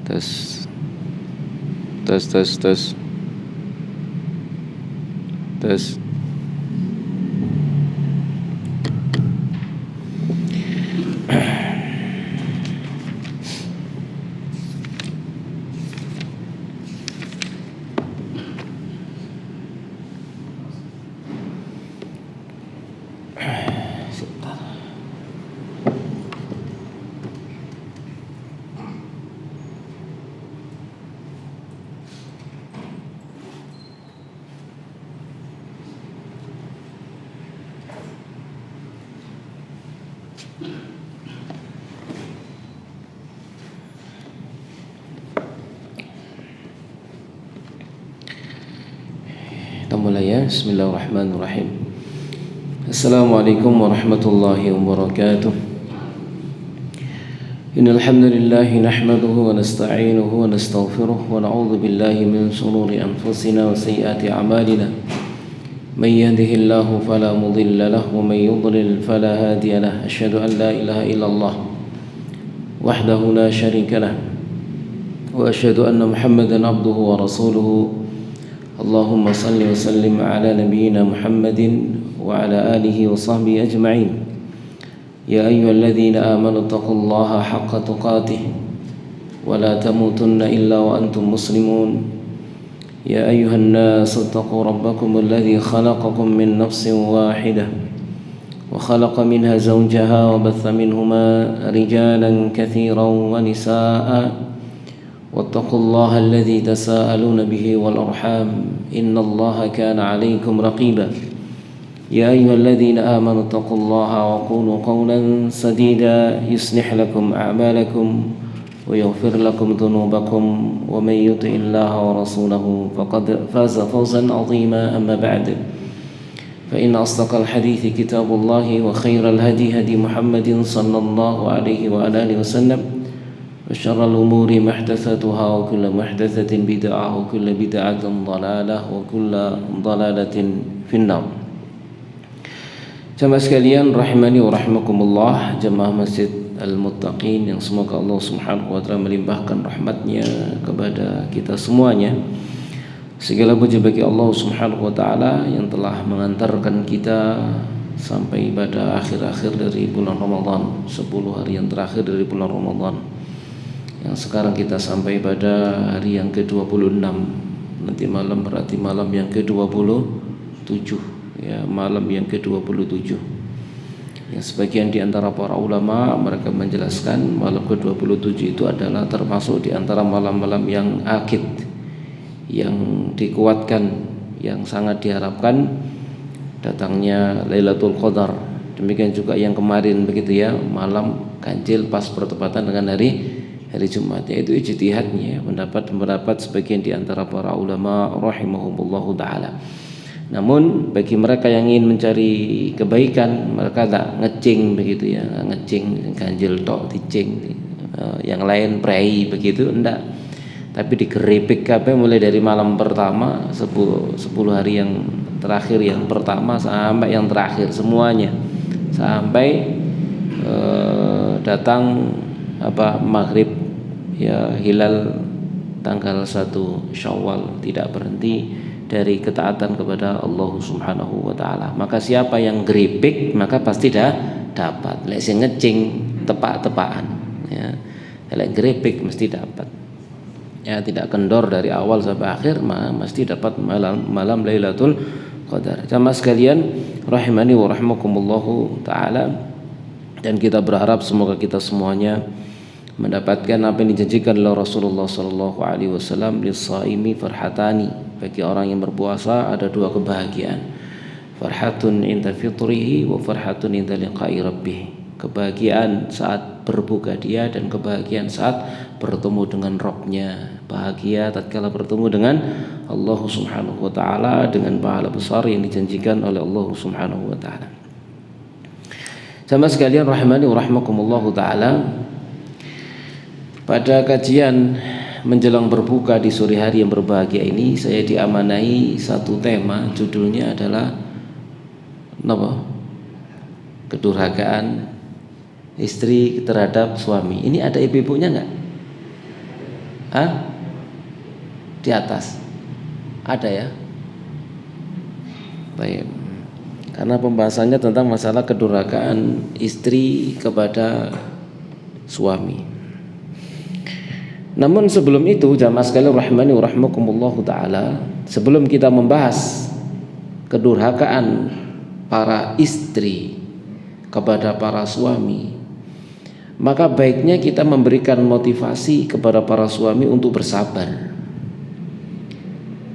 Tes tes tes tes tes. Kita mulai ya. Bismillahirrahmanirrahim. Assalamualaikum warahmatullahi wabarakatuh. Innal hamdalillah nahmaduhu wa nasta'inuhu wa nastaghfiruh wa na'udzu billahi min shururi anfusina wa sayyiati a'malina. May yahdihillahu fala mudilla lahu wa may yudlil fala hadiya lahu. Asyhadu an la ilaha illallah wahdahu la syarika lahu wa asyhadu anna Muhammadan abduhu wa rasuluhu. Allahumma salli wa sallim ala nabiyyina Muhammadin wa ala alihi wa sahbihi ajma'in. Ya ayyuhalladzina amanu taqullaha haqqa tuqatih wa la tamutunna illa wa antum muslimun. Ya ayyuhan nasu taqu rabbakum alladzi khalaqakum min nafsin wahidah wa khalaqa minha zawjaha wa batha minhuma rijalan katsiran wa nisaa'a. واتقوا الله الذي تساءلون به والأرحام إن الله كان عليكم رقيبا يا أيها الذين آمنوا اتقوا الله وقولوا قولا سديدا يصلح لكم أعمالكم ويغفر لكم ذنوبكم ومن يطع الله ورسوله فقد فاز فوزا عظيما أما بعد فإن أصدق الحديث كتاب الله وخير الهدي هدي محمد صلى الله عليه وآله وسلم وشر الأمور محدثاتها وكل محدثة بدعة وكل بدعة ضلالة وكل ضلالة في النار. Jamaah sekalian rahimani wa rahimakumullah, jamaah Masjid Al-Muttaqin yang semoga Allah Subhanahu wa taala melimpahkan rahmatnya kepada kita semuanya. Segala puji bagi Allah Subhanahu wa taala yang telah mengantarkan kita sampai pada akhir-akhir dari bulan Ramadan, 10 hari yang terakhir dari bulan Ramadan. Yang sekarang kita sampai pada hari yang ke-26. Nanti malam berarti malam yang ke-27 ya, malam yang ke-27. Yang sebagian di antara para ulama mereka menjelaskan malam ke-27 itu adalah termasuk di antara malam-malam yang akid, yang dikuatkan, yang sangat diharapkan datangnya Lailatul Qadar. Demikian juga yang kemarin begitu ya, malam ganjil pas bertepatan dengan hari Jumat, yaitu ijtihadnya, pendapat sebagian di antara para ulama rahimahumullahu taala. Namun bagi mereka yang ingin mencari kebaikan, mereka tak ngecing begitu ya, ngecing ganjil tok dicing, yang lain prei begitu enggak. Tapi digeripik kabeh mulai dari malam pertama 10 hari yang terakhir, yang pertama sampai yang terakhir semuanya, sampai datang maghrib ya, hilal tanggal 1 Syawal, tidak berhenti dari ketaatan kepada Allah Subhanahu wa taala. Maka siapa yang geripik maka pasti dah dapat. Lek sing ngecing tepak-tepakan ya, lek geripik mesti dapat. Ya, tidak kendor dari awal sampai akhir mesti dapat malam Lailatul Qadar. Jamaah sekalian rahimani wa rahimakumullahu taala, dan kita berharap semoga kita semuanya mendapatkan apa yang dijanjikan oleh Rasulullah sallallahu alaihi wasallam, lis-shaimi farhatani, bagi orang yang berpuasa ada dua kebahagiaan, farhatun inda fitrihi wa farhatun inda liqa'i rabbih, kebahagiaan saat berbuka dia dan kebahagiaan saat bertemu dengan Rabbnya, bahagia tatkala bertemu dengan Allah Subhanahu wa taala dengan pahala besar yang dijanjikan oleh Allah Subhanahu wa taala. Sama sekalian rahimani wa rahimakumullahu taala, pada kajian menjelang berbuka di sore hari yang berbahagia ini, saya diamanai satu tema, judulnya adalah kedurhakaan istri terhadap suami. Ini ada ibu-ibunya enggak? Di atas. Ada ya? Baik. Karena pembahasannya tentang masalah kedurhakaan istri kepada suami. Namun sebelum itu, jamaah sekalian rahimani wa rahimakumullah taala, sebelum kita membahas kedurhakaan para istri kepada para suami, maka baiknya kita memberikan motivasi kepada para suami untuk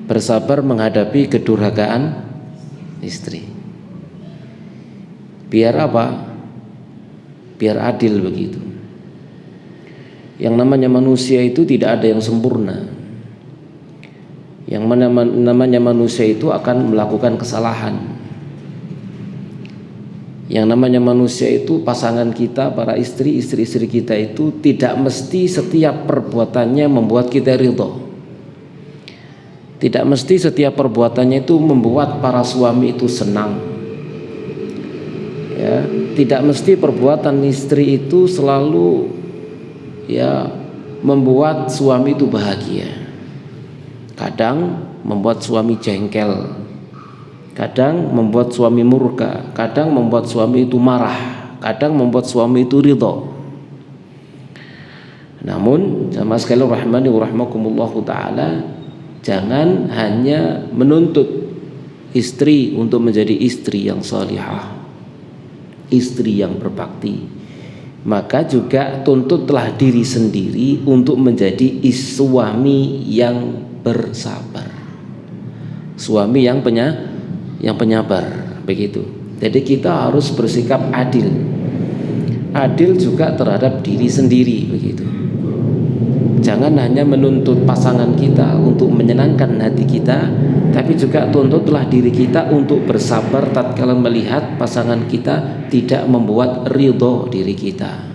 bersabar menghadapi kedurhakaan istri. Biar apa? Biar adil begitu. Yang namanya manusia itu tidak ada yang sempurna. Yang namanya manusia itu akan melakukan kesalahan. Yang namanya manusia itu pasangan kita, para istri kita itu tidak mesti setiap perbuatannya membuat kita ridho. Tidak mesti setiap perbuatannya itu membuat para suami itu senang. Ya, tidak mesti perbuatan istri itu selalu membuat suami itu bahagia. Kadang membuat suami jengkel, kadang membuat suami murka, kadang membuat suami itu marah, kadang membuat suami itu ridho. Namun jamaah sekalian rahimani wa rahimakumullah taala, jangan hanya menuntut istri untuk menjadi istri yang salihah, istri yang berbakti, maka juga tuntutlah diri sendiri untuk menjadi suami yang bersabar, suami yang penyabar begitu. Jadi kita harus bersikap adil juga terhadap diri sendiri begitu. Jangan hanya menuntut pasangan kita untuk menyenangkan hati kita, tapi juga tuntutlah diri kita untuk bersabar tatkala melihat pasangan kita tidak membuat ridho diri kita.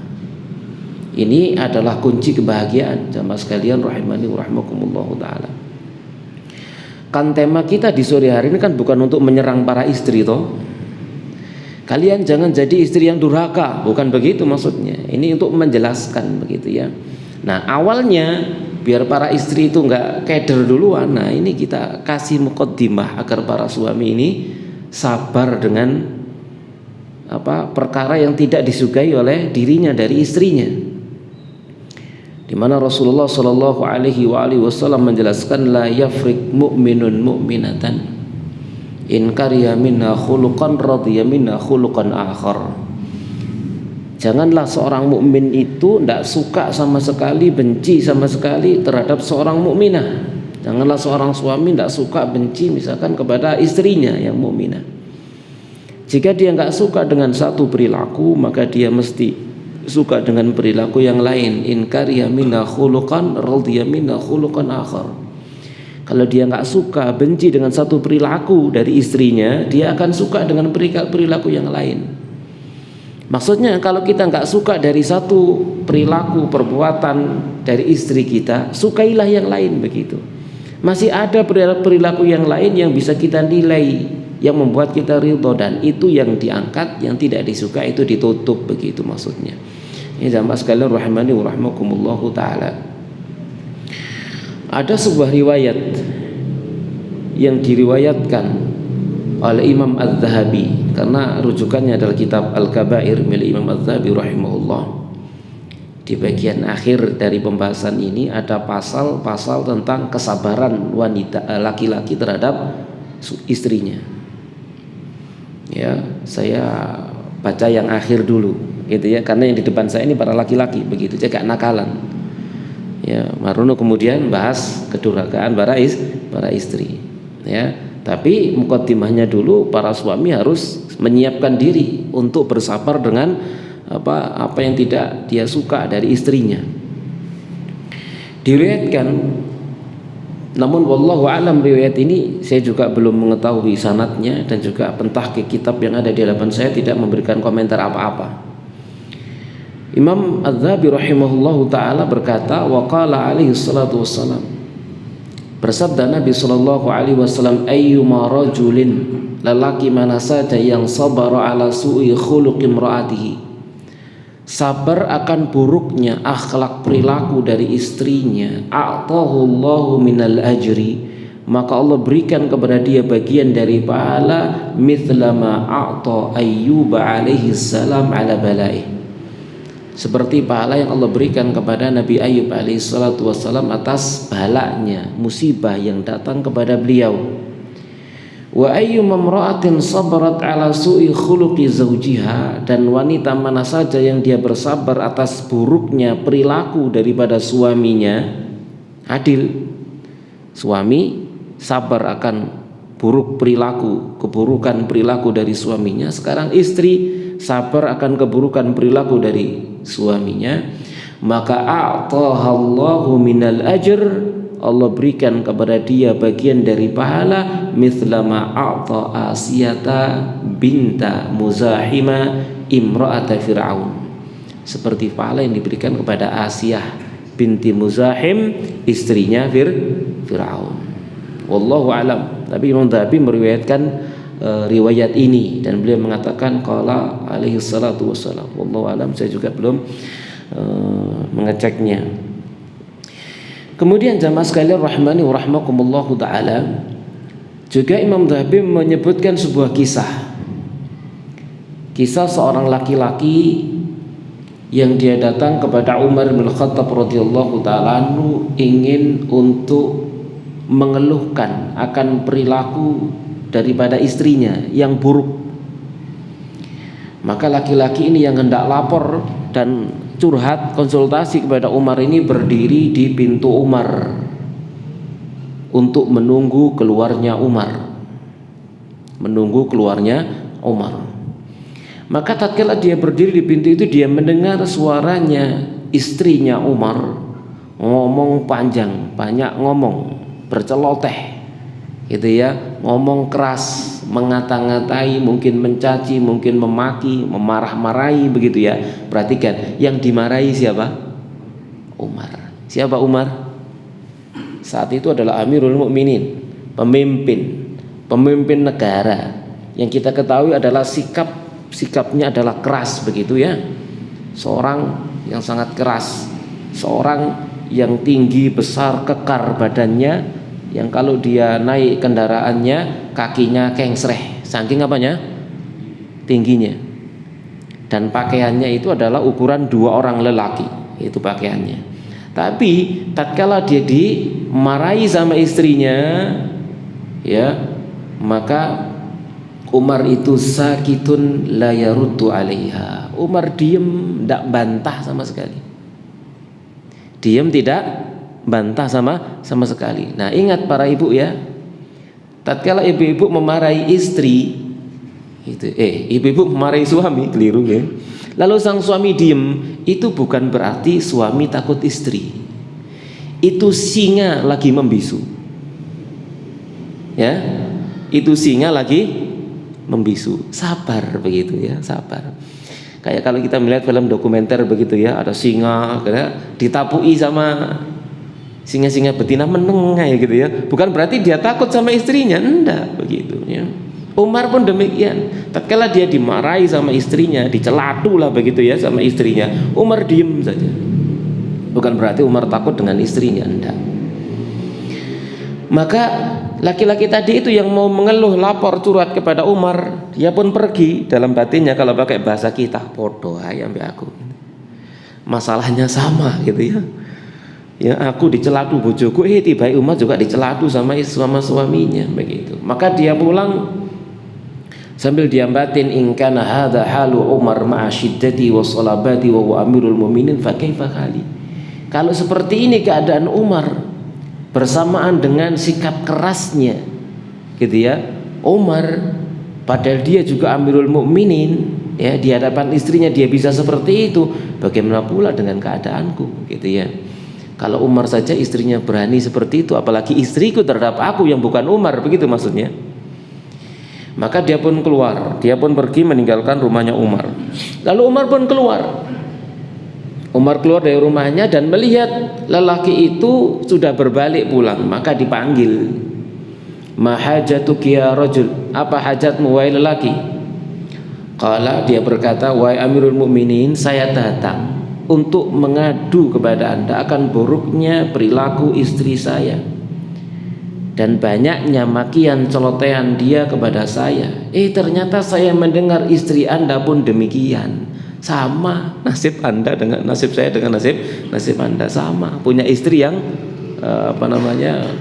Ini adalah kunci kebahagiaan jamaah sekalian rahimani wa rahimakumullah taala. Kan tema kita di sore hari ini kan bukan untuk menyerang para istri toh. Kalian jangan jadi istri yang durhaka, bukan begitu maksudnya. Ini untuk menjelaskan begitu ya. Nah, awalnya biar para istri itu enggak keder duluan. Nah, ini kita kasih muqaddimah agar para suami ini sabar dengan perkara yang tidak disukai oleh dirinya dari istrinya. Di mana Rasulullah Shallallahu Alaihi Wasallam menjelaskan, la yafrik mu'minun mu'minatan in kariha minha khuluqan radiya minha khuluqan akhar. Janganlah seorang mukmin itu tidak suka sama sekali, benci sama sekali terhadap seorang mukminah. Janganlah seorang suami tidak suka, benci misalkan kepada istrinya yang mukminah. Jika dia nggak suka dengan satu perilaku, maka dia mesti suka dengan perilaku yang lain. In kariha minha khuluqan radiya minha khuluqan akhar. Kalau dia nggak suka, benci dengan satu perilaku dari istrinya, dia akan suka dengan perilaku yang lain. Maksudnya kalau kita nggak suka dari satu perilaku perbuatan dari istri kita, sukailah yang lain begitu. Masih ada perilaku yang lain yang bisa kita nilai, yang membuat kita ridho, dan itu yang diangkat, yang tidak disuka itu ditutup begitu maksudnya. Ini jamaah sekalian rahimani wa rahimakumullah taala. Ada sebuah riwayat yang diriwayatkan oleh Imam Az-Zahabi, karena rujukannya adalah kitab Al-Kabair milik Imam Az-Zahabi rahimahullah. Di bagian akhir dari pembahasan ini ada pasal-pasal tentang kesabaran wanita laki-laki terhadap istrinya. Ya, saya baca yang akhir dulu gitu ya, karena yang di depan saya ini para laki-laki begitu, jaga nakalan. Ya, Maruno kemudian bahas kedurhakaan para istri. Ya. Tapi mukaddimahnya dulu, para suami harus menyiapkan diri untuk bersabar dengan apa yang tidak dia suka dari istrinya. Diriwayatkan, namun wallahu alam, riwayat ini saya juga belum mengetahui sanadnya, dan juga pentahqiq kitab yang ada di hadapan saya tidak memberikan komentar apa-apa. Imam Az-Zahabi rahimahullahu taala berkata, wa qala alaihi salatu wassalam, bersabda Nabi sallallahu alaihi wasallam, ayyuma rajulin, lelaki mana saja yang sabar ala su'i khuluqi imraatihi, sabar akan buruknya akhlak perilaku dari istrinya, a'tahullahu minal ajri, maka Allah berikan kepada dia bagian dari pahala mithla ma a'ta Ayyub alaihi salam ala balaih, seperti pahala yang Allah berikan kepada Nabi Ayyub alaihi salatu wassalam atas balanya, musibah yang datang kepada beliau. Wa ayyuma imra'atin sabarat ala su'i khuluqi zawjiha, dan wanita mana saja yang dia bersabar atas buruknya perilaku daripada suaminya, adil, suami sabar akan buruk perilaku, keburukan perilaku dari suaminya, sekarang istri sabar akan keburukan perilaku dari suaminya, maka a'tahallahu minal ajr, Allah berikan kepada dia bagian dari pahala mithla ma a'ta Asiyata binta Muzahima imra'ata Fir'aun, seperti pahala yang diberikan kepada Asiyah binti Muzahim, istrinya Fir'aun. Wallahu alam. Tapi Imam Dhahabi meriwayatkan riwayat ini dan beliau mengatakan qala alaihi salatu wassalam. Wallahu alam, saya juga belum mengeceknya. Kemudian jamaah sekalian rahimani wa rahmakumullahu ta'ala, juga Imam Dhahabi menyebutkan sebuah kisah seorang laki-laki yang dia datang kepada Umar bin Khattab radhiyallahu ta'ala anhu, ingin untuk mengeluhkan akan perilaku daripada istrinya yang buruk. Maka laki-laki ini yang hendak lapor dan curhat konsultasi kepada Umar ini berdiri di pintu Umar untuk menunggu keluarnya Umar. Maka tatkala dia berdiri di pintu itu, dia mendengar suaranya istrinya Umar ngomong panjang, banyak ngomong, berceloteh gitu ya, ngomong keras, mengata-ngatai, mungkin mencaci, mungkin memaki, memarah-marahi begitu ya. Perhatikan, yang dimarahi siapa? Umar. Siapa Umar? Saat itu adalah Amirul Mukminin, pemimpin negara, yang kita ketahui adalah sikapnya adalah keras begitu ya. Seorang yang sangat keras, seorang yang tinggi, besar, kekar badannya, yang kalau dia naik kendaraannya kakinya kengsreh, saking apanya? Tingginya. Dan pakaiannya itu adalah ukuran 2 orang lelaki, itu pakaiannya. Tapi tatkala dia dimarahi sama istrinya, ya, maka Umar itu sakitun la yaruddu 'alaiha. Umar diem, tidak bantah sama sekali. Diem, tidak bantah sama sekali. Nah, ingat para ibu ya, tatkala ibu-ibu memarahi istri itu, ibu-ibu memarahi suami, keliru ya, lalu sang suami diem, itu bukan berarti suami takut istri. Itu singa lagi membisu. Ya, itu singa lagi membisu. Sabar begitu ya, sabar. Kayak kalau kita melihat film dokumenter begitu ya, ada singa ditapui sama singa-singa betina menengai gitu ya. Bukan berarti dia takut sama istrinya, enggak begitu ya. Umar pun demikian. Tatkala dia dimarahi sama istrinya, dicelatu lah begitu ya sama istrinya, Umar diem saja. Bukan berarti Umar takut dengan istrinya, enggak. Maka laki-laki tadi itu yang mau mengeluh, lapor, curhat kepada Umar, dia pun pergi. Dalam batinnya kalau pakai bahasa kita, podo ae ambek aku, masalahnya sama gitu ya. Ya, aku dicelatu bojoku, tiba-tiba Umar juga dicelatu sama suaminya begitu. Maka dia pulang sambil diambatin, in kana hadza halu Umar ma'a syiddati wa salabati wa huwa amirul mu'minin fa kaifa hali. Kalau seperti ini keadaan Umar bersamaan dengan sikap kerasnya gitu ya, Umar padahal dia juga amirul mukminin ya, di hadapan istrinya dia bisa seperti itu, bagaimana pula dengan keadaanku gitu ya. Kalau Umar saja istrinya berani seperti itu, apalagi istriku terhadap aku yang bukan Umar, begitu maksudnya. Maka dia pun keluar, dia pun pergi meninggalkan rumahnya Umar. Lalu Umar pun keluar. Umar keluar dari rumahnya dan melihat lelaki itu sudah berbalik pulang, maka dipanggil. Ma hajatuki ya rajul, apa hajatmu wahai lelaki? Qala, dia berkata, wahai Amirul Mukminin, saya datang untuk mengadu kepada Anda akan buruknya perilaku istri saya dan banyaknya makian celotehan dia kepada saya. Ternyata saya mendengar istri Anda pun demikian. Sama nasib Anda dengan nasib saya, dengan nasib Anda sama. Punya istri yang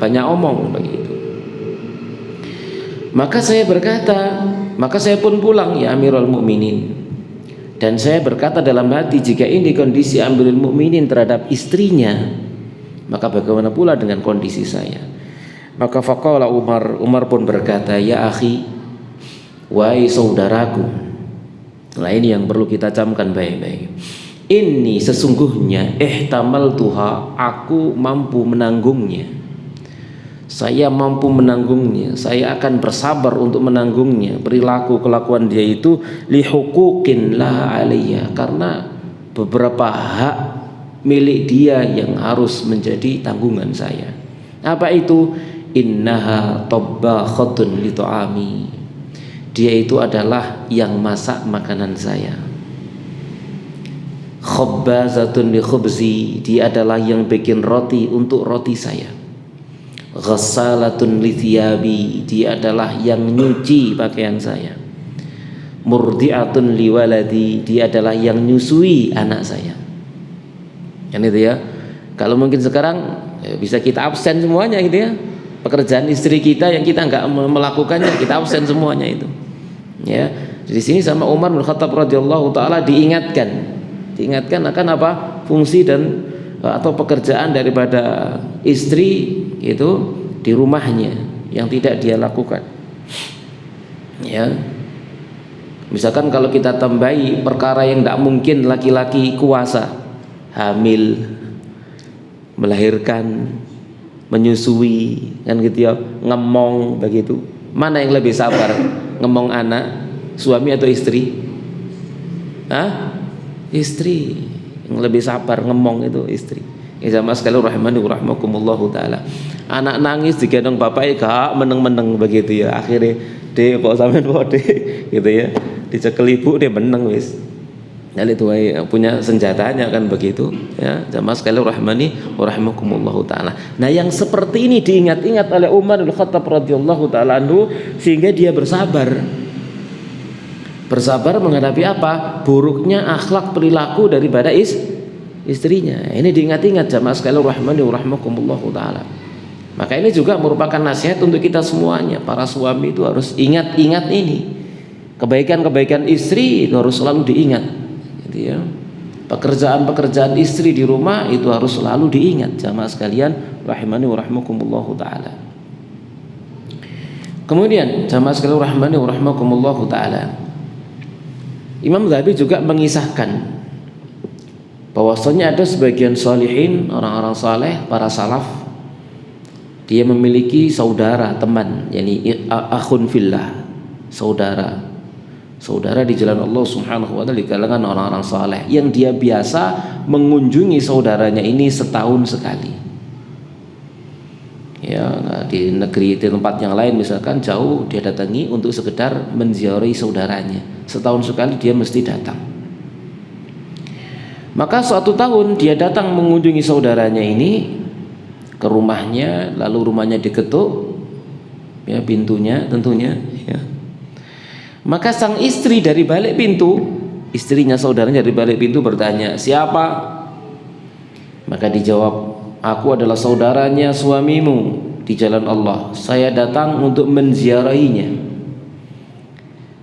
banyak omong begitu. Maka saya berkata, maka saya pun pulang ya Amirul Mukminin. Dan saya berkata dalam hati, jika ini kondisi Amirul Mukminin terhadap istrinya, maka bagaimana pula dengan kondisi saya? Maka faqala Umar pun berkata, ya akhi, wahai saudaraku. Nah, ini yang perlu kita camkan baik-baik. Ini sesungguhnya ihtamaltuha, aku mampu menanggungnya. Saya mampu menanggungnya, saya akan bersabar untuk menanggungnya. Perilaku kelakuan dia itu lihuquqin la aliyya, karena beberapa hak milik dia yang harus menjadi tanggungan saya. Apa itu? Innaha tabbakhatun li ta'ami. Dia itu adalah yang masak makanan saya. Khabbazatun li khubzi, dia adalah yang bikin roti untuk roti saya. Ghassalatun li thiyabi, dia adalah yang nyuci pakaian saya. Murdi'atun li waladi, dia adalah yang nyusui anak saya. Kan itu ya. Kalau mungkin sekarang bisa kita absen semuanya gitu ya. Pekerjaan istri kita yang kita enggak melakukannya, kita absen semuanya itu. Ya. Di sini sama Umar bin Khattab radhiyallahu taala diingatkan akan apa? Fungsi dan atau pekerjaan daripada istri itu di rumahnya yang tidak dia lakukan. Ya. Misalkan kalau kita tambahi perkara yang tidak mungkin laki-laki kuasa, hamil, melahirkan, menyusui, kan gitu ya, ngemong begitu. Mana yang lebih sabar? Ngemong anak, suami atau istri? Istri. Yang lebih sabar ngemong itu istri. Sama sekali rahimani wa rahmakumullahu taala. Anak nangis digendong bapaknya gak meneng-meneng begitu ya. Akhirnya dek kok sampean kok dek gitu ya. Dicekel ibu dia meneng wis. Dan itu punya senjatanya kan begitu ya. Sama sekali rahimani wa rahmakumullahu taala. Nah, yang seperti ini diingat-ingat oleh Umar bin Khattab radhiyallahu taala anhu sehingga dia bersabar menghadapi apa? Buruknya akhlak perilaku daripada istrinya. Ini diingat-ingat jamaah sekalian rahmani wa rahmakumullahu taala. Maka ini juga merupakan nasihat untuk kita semuanya. Para suami itu harus ingat-ingat ini. Kebaikan-kebaikan istri itu harus selalu diingat. Gitu ya. Pekerjaan-pekerjaan istri di rumah itu harus selalu diingat jamaah sekalian rahmani wa rahmakumullahu taala. Kemudian jamaah sekalian rahmani wa rahmakumullahu taala. Imam Dzahabi juga mengisahkan bahwasanya ada sebagian salihin, orang-orang saleh, para salaf, dia memiliki saudara, teman, yakni akhun fillah, saudara di jalan Allah Subhanahu wa taala di kalangan orang-orang saleh yang dia biasa mengunjungi saudaranya ini setahun sekali. Ya, di negeri, di tempat yang lain misalkan jauh dia datangi untuk sekedar menziarahi saudaranya. Setahun sekali dia mesti datang. Maka suatu tahun dia datang mengunjungi saudaranya ini ke rumahnya, lalu rumahnya diketuk ya, pintunya tentunya ya. Maka sang istri dari balik pintu, istrinya saudaranya dari balik pintu bertanya, "Siapa?" Maka dijawab, "Aku adalah saudaranya suamimu di jalan Allah. Saya datang untuk menziarahinya."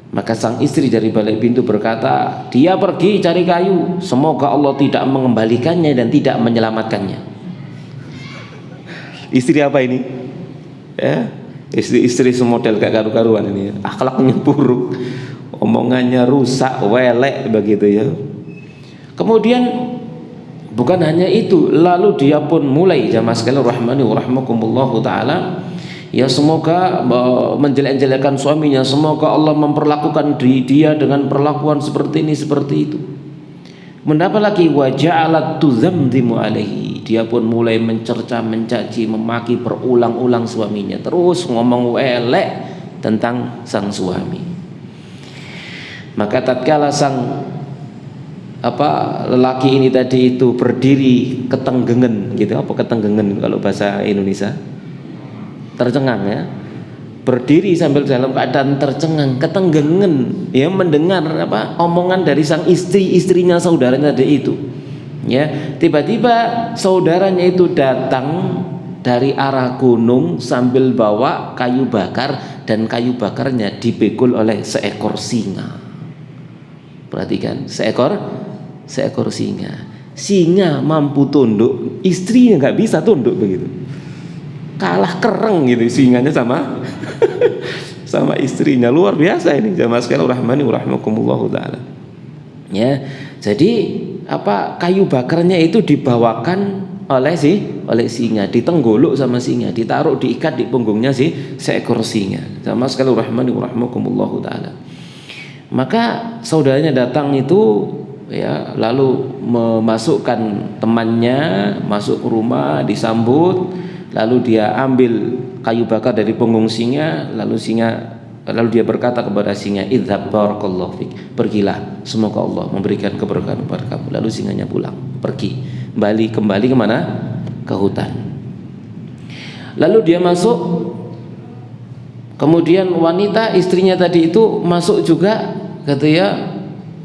Maka sang istri dari balik pintu berkata, "Dia pergi cari kayu, semoga Allah tidak mengembalikannya dan tidak menyelamatkannya." Istri apa ini? Ya, istri semodel kayak karu-karuan ini. Akhlaknya buruk, omongannya rusak, welek begitu ya. Kemudian bukan hanya itu, lalu dia pun mulai jamaah sekalian rahmani wa rahmakumullahu taala, ya semoga menjelek-jelekkan suaminya, semoga Allah memperlakukan dia dengan perlakuan seperti ini seperti itu. Mendapat lagi wa ja'alat tuzamzimu alaihi, dia pun mulai mencerca, mencaci, memaki berulang-ulang suaminya, terus ngomong elek tentang sang suami. Maka tatkala sang lelaki ini tadi itu berdiri ketenggengen gitu, apa ketenggengen kalau bahasa Indonesia? Tercengang ya. Berdiri sambil dalam keadaan tercengang, ketenggengen ya, mendengar omongan dari sang istrinya saudaranya tadi itu. Ya, tiba-tiba saudaranya itu datang dari arah gunung sambil bawa kayu bakar, dan kayu bakarnya dipikul oleh seekor singa. Perhatikan, seekor singa. Singa mampu tunduk, istrinya nggak bisa tunduk begitu. Kalah kereng gitu singanya sama sama istrinya. Luar biasa ini jamaah sekalian rahmani wa rahimakumullah taala. Ya, jadi kayu bakarnya itu dibawakan oleh singa, ditenggolok sama singa, ditaruh diikat di punggungnya seekor singa. Jamaah sekalian rahmani wa rahimakumullah taala. Maka saudaranya datang itu ya, lalu memasukkan temannya masuk ke rumah, disambut, lalu dia ambil kayu bakar dari punggung singa, lalu dia berkata kepada singa, idhab barakallahu fik, pergilah, semoga Allah memberikan keberkahan kepada kamu. Lalu singanya pulang, pergi, kembali kemana? Ke hutan. Lalu dia masuk, kemudian wanita istrinya tadi itu masuk juga,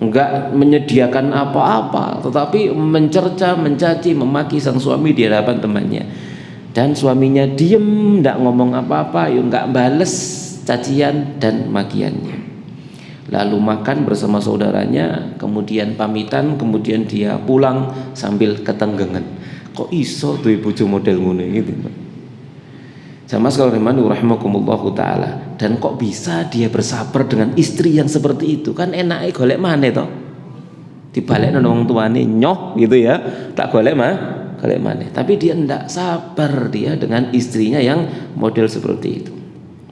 enggak menyediakan apa-apa, tetapi mencerca, mencaci, memaki sang suami di hadapan temannya. Dan suaminya diem, enggak ngomong apa-apa, enggak bales cacian dan makiannya. Lalu makan bersama saudaranya, kemudian pamitan, kemudian dia pulang sambil ketenggengan. Kok iso tuh bojo model ngono gitu, sama sekali rahimakumullahu taala. Dan kok bisa dia bersabar dengan istri yang seperti itu? Kan enake golek maneh to. Dibalekno nang wong tuane nyoh gitu ya. Tak golek maneh. Tapi dia ndak sabar dia dengan istrinya yang model seperti itu.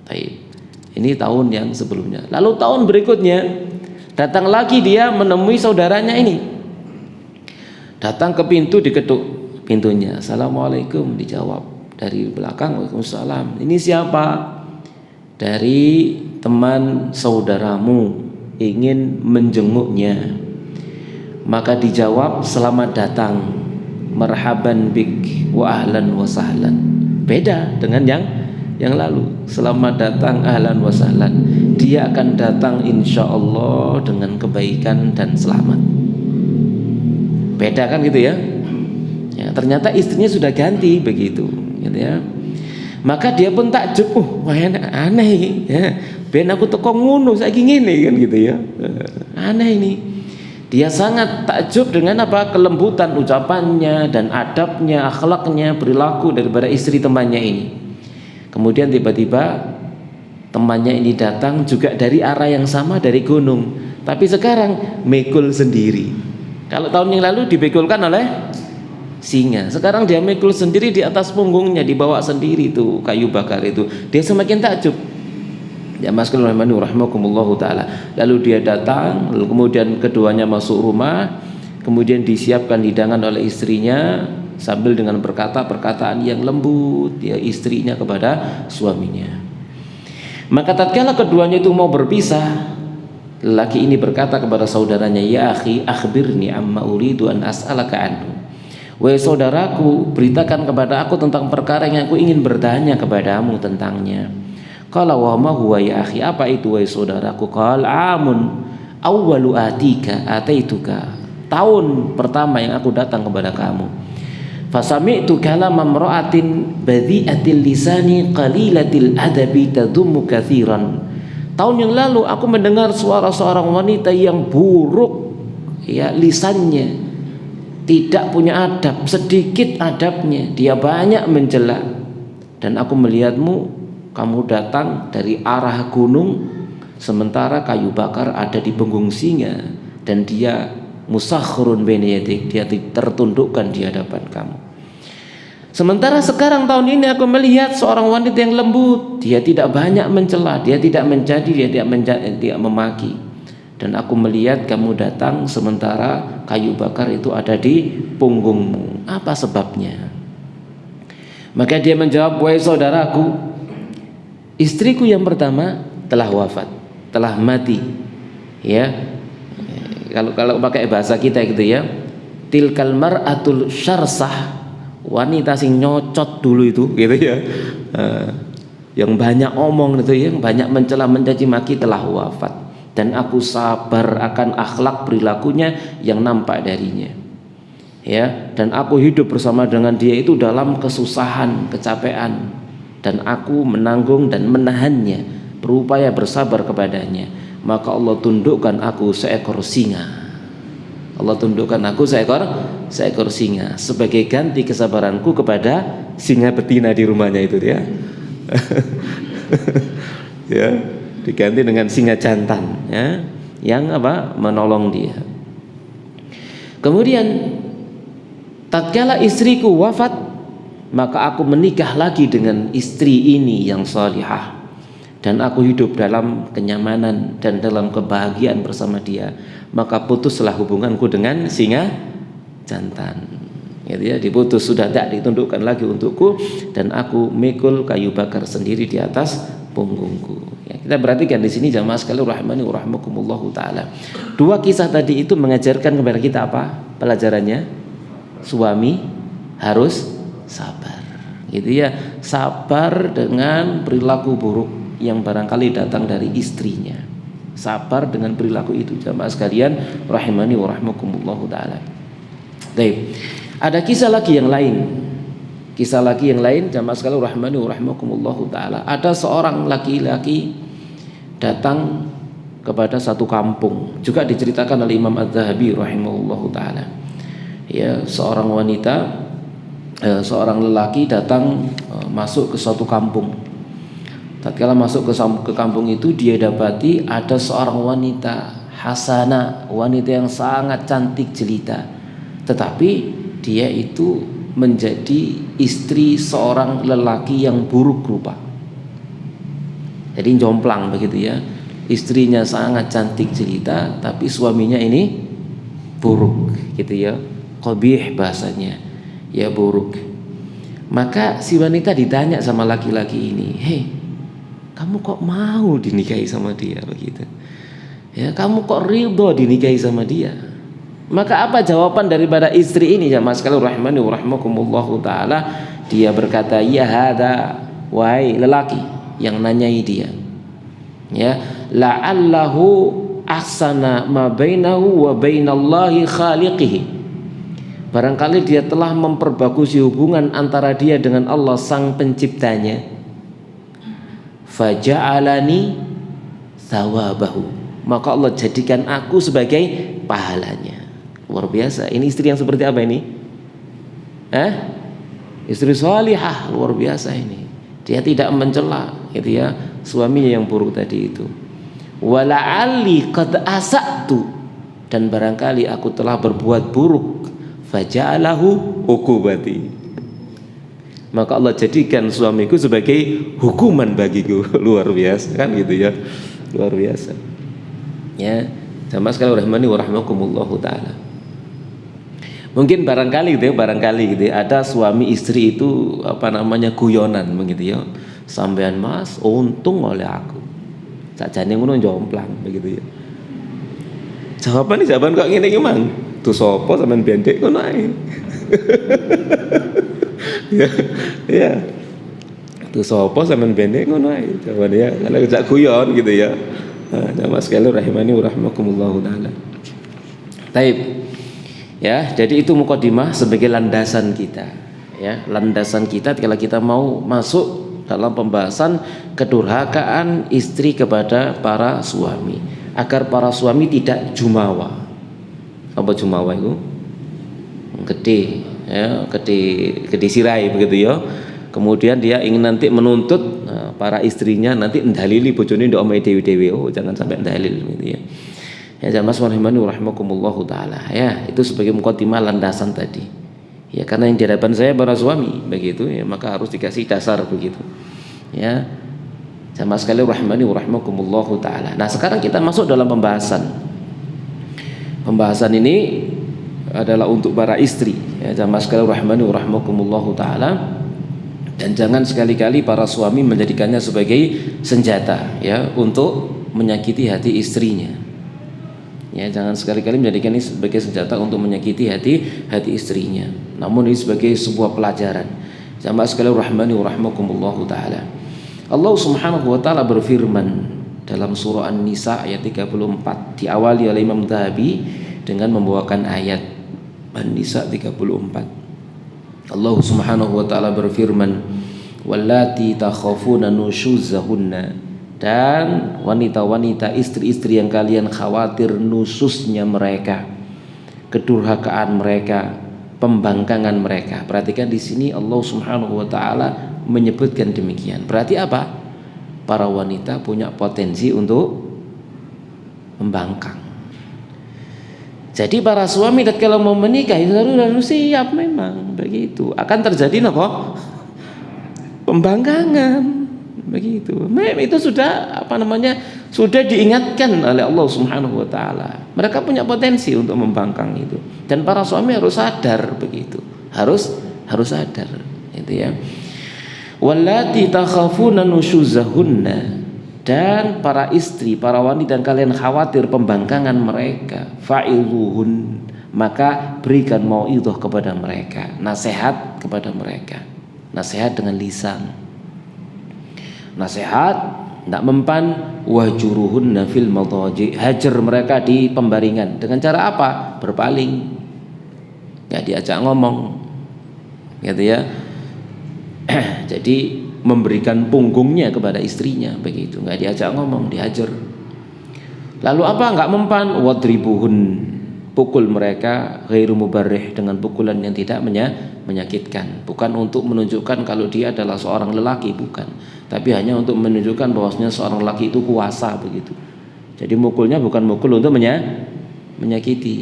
Baik. Ini tahun yang sebelumnya. Lalu tahun berikutnya datang lagi dia menemui saudaranya ini. Datang ke pintu, diketuk pintunya. Assalamualaikum, dijawab dari belakang, waalaikumsalam. Ini siapa? Dari teman saudaramu, ingin menjenguknya. Maka dijawab, selamat datang, marhaban bik wa ahlan wa sahlan. Beda dengan yang lalu. Selamat datang, ahlan wa sahlan. Dia akan datang insyaallah dengan kebaikan dan selamat. Beda kan gitu ya? Ya, ternyata istrinya sudah ganti begitu, gitu ya. Maka dia pun takjub, wah aneh ya. Ben aku teko ngono saiki ngene kan gitu ya. Aneh ini. Dia sangat takjub dengan kelembutan ucapannya dan adabnya, akhlaknya, perilaku daripada istri temannya ini. Kemudian tiba-tiba temannya ini datang juga dari arah yang sama, dari gunung, tapi sekarang mekul sendiri. Kalau tahun yang lalu dibekulkan oleh singa, sekarang dia mekul sendiri di atas punggungnya, dibawa sendiri tuh kayu bakar itu. Dia semakin takjub. Ya maskul rahimakumullahu taala. Lalu dia datang, lalu kemudian keduanya masuk rumah, kemudian disiapkan hidangan oleh istrinya sambil dengan berkata perkataan yang lembut ya istrinya kepada suaminya. Maka tatkala keduanya itu mau berpisah, lelaki ini berkata kepada saudaranya, ya akhi akhbirni amma uridu an as'alaka anhu. Wahai saudaraku, beritakan kepada aku tentang perkara yang aku ingin bertanya kepadamu tentangnya. Qala wa ma huwa ya akhi, apa itu wahai saudaraku? Qala amun awwalu ataituka, tahun pertama yang aku datang kepada kamu. Fasami'tu kalama imra'atin badhi'atil lisani qalilatil adabi tadummu katsiran. Tahun yang lalu aku mendengar suara seorang wanita yang buruk ya lisannya, tidak punya adab, sedikit adabnya, dia banyak mencela. Dan aku melihatmu, kamu datang dari arah gunung, sementara kayu bakar ada di punggung singa, dan dia musakhirun baina yadik, dia tertundukkan di hadapan kamu. Sementara sekarang tahun ini aku melihat seorang wanita yang lembut, dia tidak banyak mencela, dia tidak mencaci, dia tidak memaki. Dan aku melihat kamu datang sementara kayu bakar itu ada di punggungmu. Apa sebabnya? Maka dia menjawab, wahai saudaraku, istriku yang pertama telah wafat, telah mati. Ya, kalau pakai bahasa kita gitu ya, tilkal mar'atul syarsah, wanita sing nyocot dulu itu gitu ya, yang banyak omong itu ya, yang banyak mencela mencaci maki telah wafat, dan aku sabar akan akhlak perilakunya yang nampak darinya ya, dan aku hidup bersama dengan dia itu dalam kesusahan, kecapean, dan aku menanggung dan menahannya, berupaya bersabar kepadanya. Maka Allah tundukkan aku seekor singa. Allah tundukkan aku seekor singa sebagai ganti kesabaranku kepada singa betina di rumahnya itu ya. Ya, diganti dengan singa jantan ya, yang menolong dia. Kemudian tatkala istriku wafat, maka aku menikah lagi dengan istri ini yang salihah, dan aku hidup dalam kenyamanan dan dalam kebahagiaan bersama dia. Maka putuslah hubunganku dengan singa jantan. Gitu ya, diputus, sudah tidak ditundukkan lagi untukku, dan aku mikul kayu bakar sendiri di atas punggungku. Ya, kita perhatikan di sini jamaah sekalian rahimani wa rahimakumullahu taala. Dua kisah tadi itu mengajarkan kepada kita apa? Pelajarannya, suami harus sabar. Gitu ya, sabar dengan perilaku buruk yang barangkali datang dari istrinya. Sabar dengan perilaku itu jamaah sekalian rahimani wa rahimakumullahu taala. Baik. Ada kisah lagi yang lain. Kisah lagi yang lain jamaah sekalian rahimani wa rahimakumullahu taala. Ada seorang laki-laki datang kepada satu kampung. Juga diceritakan oleh Imam Az-Zahabi rahimahullahu taala. Ya, seorang wanita, seorang lelaki datang masuk ke suatu kampung. Tatkala masuk ke kampung itu, dia dapati ada seorang wanita hasanah, wanita yang sangat cantik jelita, tetapi dia itu menjadi istri seorang lelaki yang buruk rupa. Jadi jomplang begitu ya. Istrinya sangat cantik jelita, tapi suaminya ini buruk gitu ya. Qabih bahasanya, ya buruk. Maka si wanita ditanya sama laki-laki ini, "Hei, kamu kok mau dinikahi sama dia begitu? Ya, kamu kok ridho dinikahi sama dia?" Maka apa jawaban daripada istri ini jamaah sekalian rahimani wa rahimakumullahu taala? Dia berkata, "Ya hada, wahai lelaki yang nanyai dia. Ya, la'allahu ahsana ma bainahu wa bainallahi khaliqihi." Barangkali dia telah memperbagusi hubungan antara dia dengan Allah sang penciptanya. Faja'alani thawabahu, maka Allah jadikan aku sebagai pahalanya. Luar biasa. Ini istri yang seperti apa ini? Istri salihah, luar biasa ini. Dia tidak mencela gitu ya suaminya yang buruk tadi itu. Wala'alli qad asa'tu, dan barangkali aku telah berbuat buruk. Faja'alahu uqubati, maka Allah jadikan suamiku sebagai hukuman bagiku. Luar biasa kan gitu ya, luar biasa ya. Jamaah sekalian rahimani wa rahimakumullahu taala. Mungkin barangkali gitu ya, ada suami istri itu guyonan begitu ya. Sampean mas untung oleh aku, sakjane ngono jomplang begitu ya. Jawaban kok ngene iki mang, tuh sapa sampean bendek ngono ae. Ya. Tuh sapa sampean bendek ngono ae. Jawaban ya, kalau jak guyon gitu ya. Jamaah sekalian rahimani wa rahimakumullahu taala. Taib. Ya, jadi itu mukadimah sebagai landasan kita. Ya, landasan kita kalau kita mau masuk dalam pembahasan kedurhakaan istri kepada para suami, agar para suami tidak jumawa. Apa jumawa itu? Gede, ya, gede sirai begitu ya. Kemudian dia ingin nanti menuntut para istrinya nanti ndalili bojone ndok omahe dewi-dewi. Oh, jangan sampai ndalil gitu ya. Ya jamaah rahimani wa rahimakumullahu taala. Ya, itu sebagai mukadimah landasan tadi. Ya, karena yang di hadapan saya para suami begitu ya, maka harus dikasih dasar begitu. Ya. Jamaah sekalian rahimani wa rahimakumullahu taala. Nah, sekarang kita masuk dalam pembahasan. Pembahasan ini adalah untuk para istri. Ya, jamaah sekalian rahimani wa rahimakumullahu taala. Dan jangan sekali-kali para suami menjadikannya sebagai senjata ya untuk menyakiti hati istrinya. Ya, jangan sekali-kali menjadikan ini sebagai senjata untuk menyakiti hati istrinya. Namun ini sebagai sebuah pelajaran. Jamaah sekalian rahmani wa rahmakumullahu taala. Allah Subhanahu wa taala berfirman dalam surah An-Nisa ayat 34, diawali oleh Imam Dhahabi dengan membawakan ayat An-Nisa 34. Allah Subhanahu wa taala berfirman, wallati takhafuna nusyuzahunna, dan wanita-wanita istri-istri yang kalian khawatir nususnya mereka, kedurhakaan mereka, pembangkangan mereka. Perhatikan di sini Allah Subhanahu wa taala menyebutkan demikian. Berarti apa? Para wanita punya potensi untuk membangkang. Jadi para suami kalau mau menikah itu harus siap, memang begitu. Akan terjadi apa? Pembangkangan. Begitu. Itu sudah sudah diingatkan oleh Allah Subhanahu wa taala. Mereka punya potensi untuk membangkang itu. Dan para suami harus sadar begitu. Harus sadar, itu ya. Wallati takhafuna nusyuzahunna, dan para istri, para wanita yang kalian khawatir pembangkangan mereka, fa'iluhun, maka berikan mau'idhah kepada mereka, nasihat kepada mereka. Nasihat dengan lisan. Nasihat, tidak mempan, wahjuruhunna fil madaji, hajar mereka di pembaringan. Dengan cara apa? Berpaling, nggak diajak ngomong, gitu ya. Jadi memberikan punggungnya kepada istrinya, begitu, nggak diajak ngomong, dihajar. Lalu apa? Nggak mempan, wadribuhun, pukul mereka, ghairu mubarrih, dengan pukulan yang tidak menyakitkan. Bukan untuk menunjukkan kalau dia adalah seorang lelaki, bukan, tapi hanya untuk menunjukkan bahwasanya seorang lelaki itu kuasa, begitu. Jadi mukulnya bukan mukul untuk menyakiti,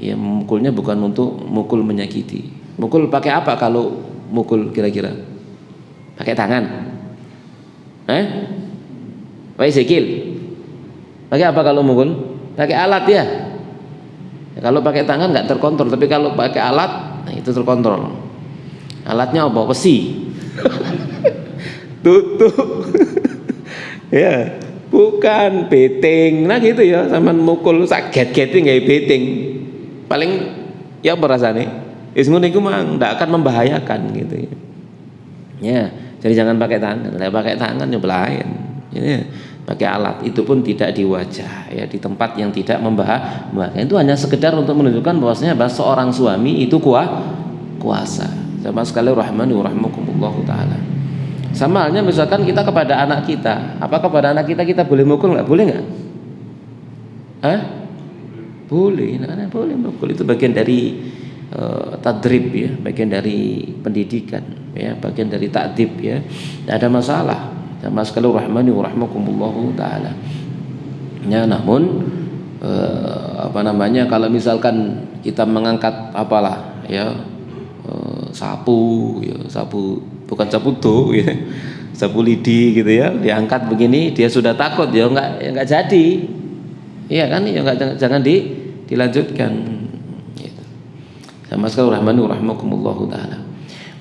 ya, mukulnya bukan untuk mukul menyakiti. Mukul pakai apa kalau mukul kira-kira? Pakai tangan? Pakai sikil? Pakai apa kalau mukul? Pakai alat ya. Kalau pakai tangan nggak terkontrol, tapi kalau pakai alat, nah itu terkontrol. Alatnya apa? Besi. Tutup. Ya, bukan beting. Nah gitu ya, sama mukul saget-gete nggak beting. Paling ya apa rasane? Wis ngono iku mang ndak akan membahayakan gitu ya. Ya, jadi jangan pakai tangan. Lah pakai tangan ya lain. Ya, pakai alat itu pun tidak di wajah, ya, di tempat yang tidak membahayakan. Itu hanya sekedar untuk menunjukkan bahwasanya seorang suami itu kuasa. Sama sekali rahmani wa rahmakumullahu taala. Sama halnya misalkan kita kepada anak kita, apa kepada anak kita boleh mukul nggak? Boleh nggak? Boleh, nah, boleh mukul, itu bagian dari tadrib ya, bagian dari pendidikan ya, bagian dari ta'dib ya, tidak ada masalah. Sama sekali rahmani wa rahmakumullahu taala. Ya, namun kalau misalkan kita mengangkat apalah ya, sapu ya, bukan sapu do ya, sapu lidi gitu ya, diangkat begini, dia sudah takut ya, enggak jadi. Iya kan, ya enggak, jangan dilanjutkan gitu. Sama sekali rahmani wa rahmakumullahu taala.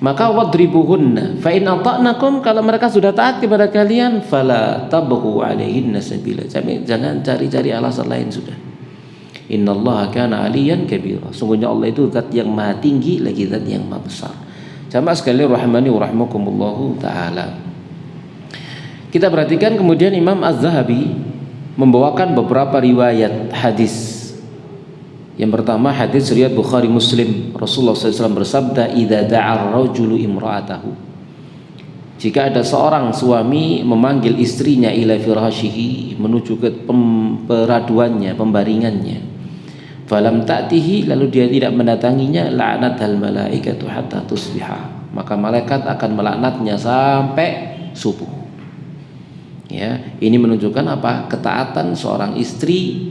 Maka wadribuhunna fa in ata'nakum, kalau mereka sudah taat kepada kalian, fala tabghu 'alaihinna sabila, jangan cari-cari alasan lain sudah. Innallaha kana 'aliyan kabira, sungguhnya Allah itu zat yang maha tinggi lagi zat yang maha besar. Jamaah sekalian rahmani wa rahmakumullahu taala. Kita perhatikan kemudian Imam Az-Zahabi membawakan beberapa riwayat hadis. Yang pertama hadis riwayat Bukhari Muslim, Rasulullah SAW bersabda, idza da'a ar-rajulu imra'atahu, jika ada seorang suami memanggil istrinya ila firashihi, menuju ke peraduannya, pembaringannya, falam ta'tihi, lalu dia tidak mendatanginya, la'anatal malaikatu hatta tusbiha, maka malaikat akan melaknatnya sampai subuh. Ya, ini menunjukkan apa? Ketaatan seorang istri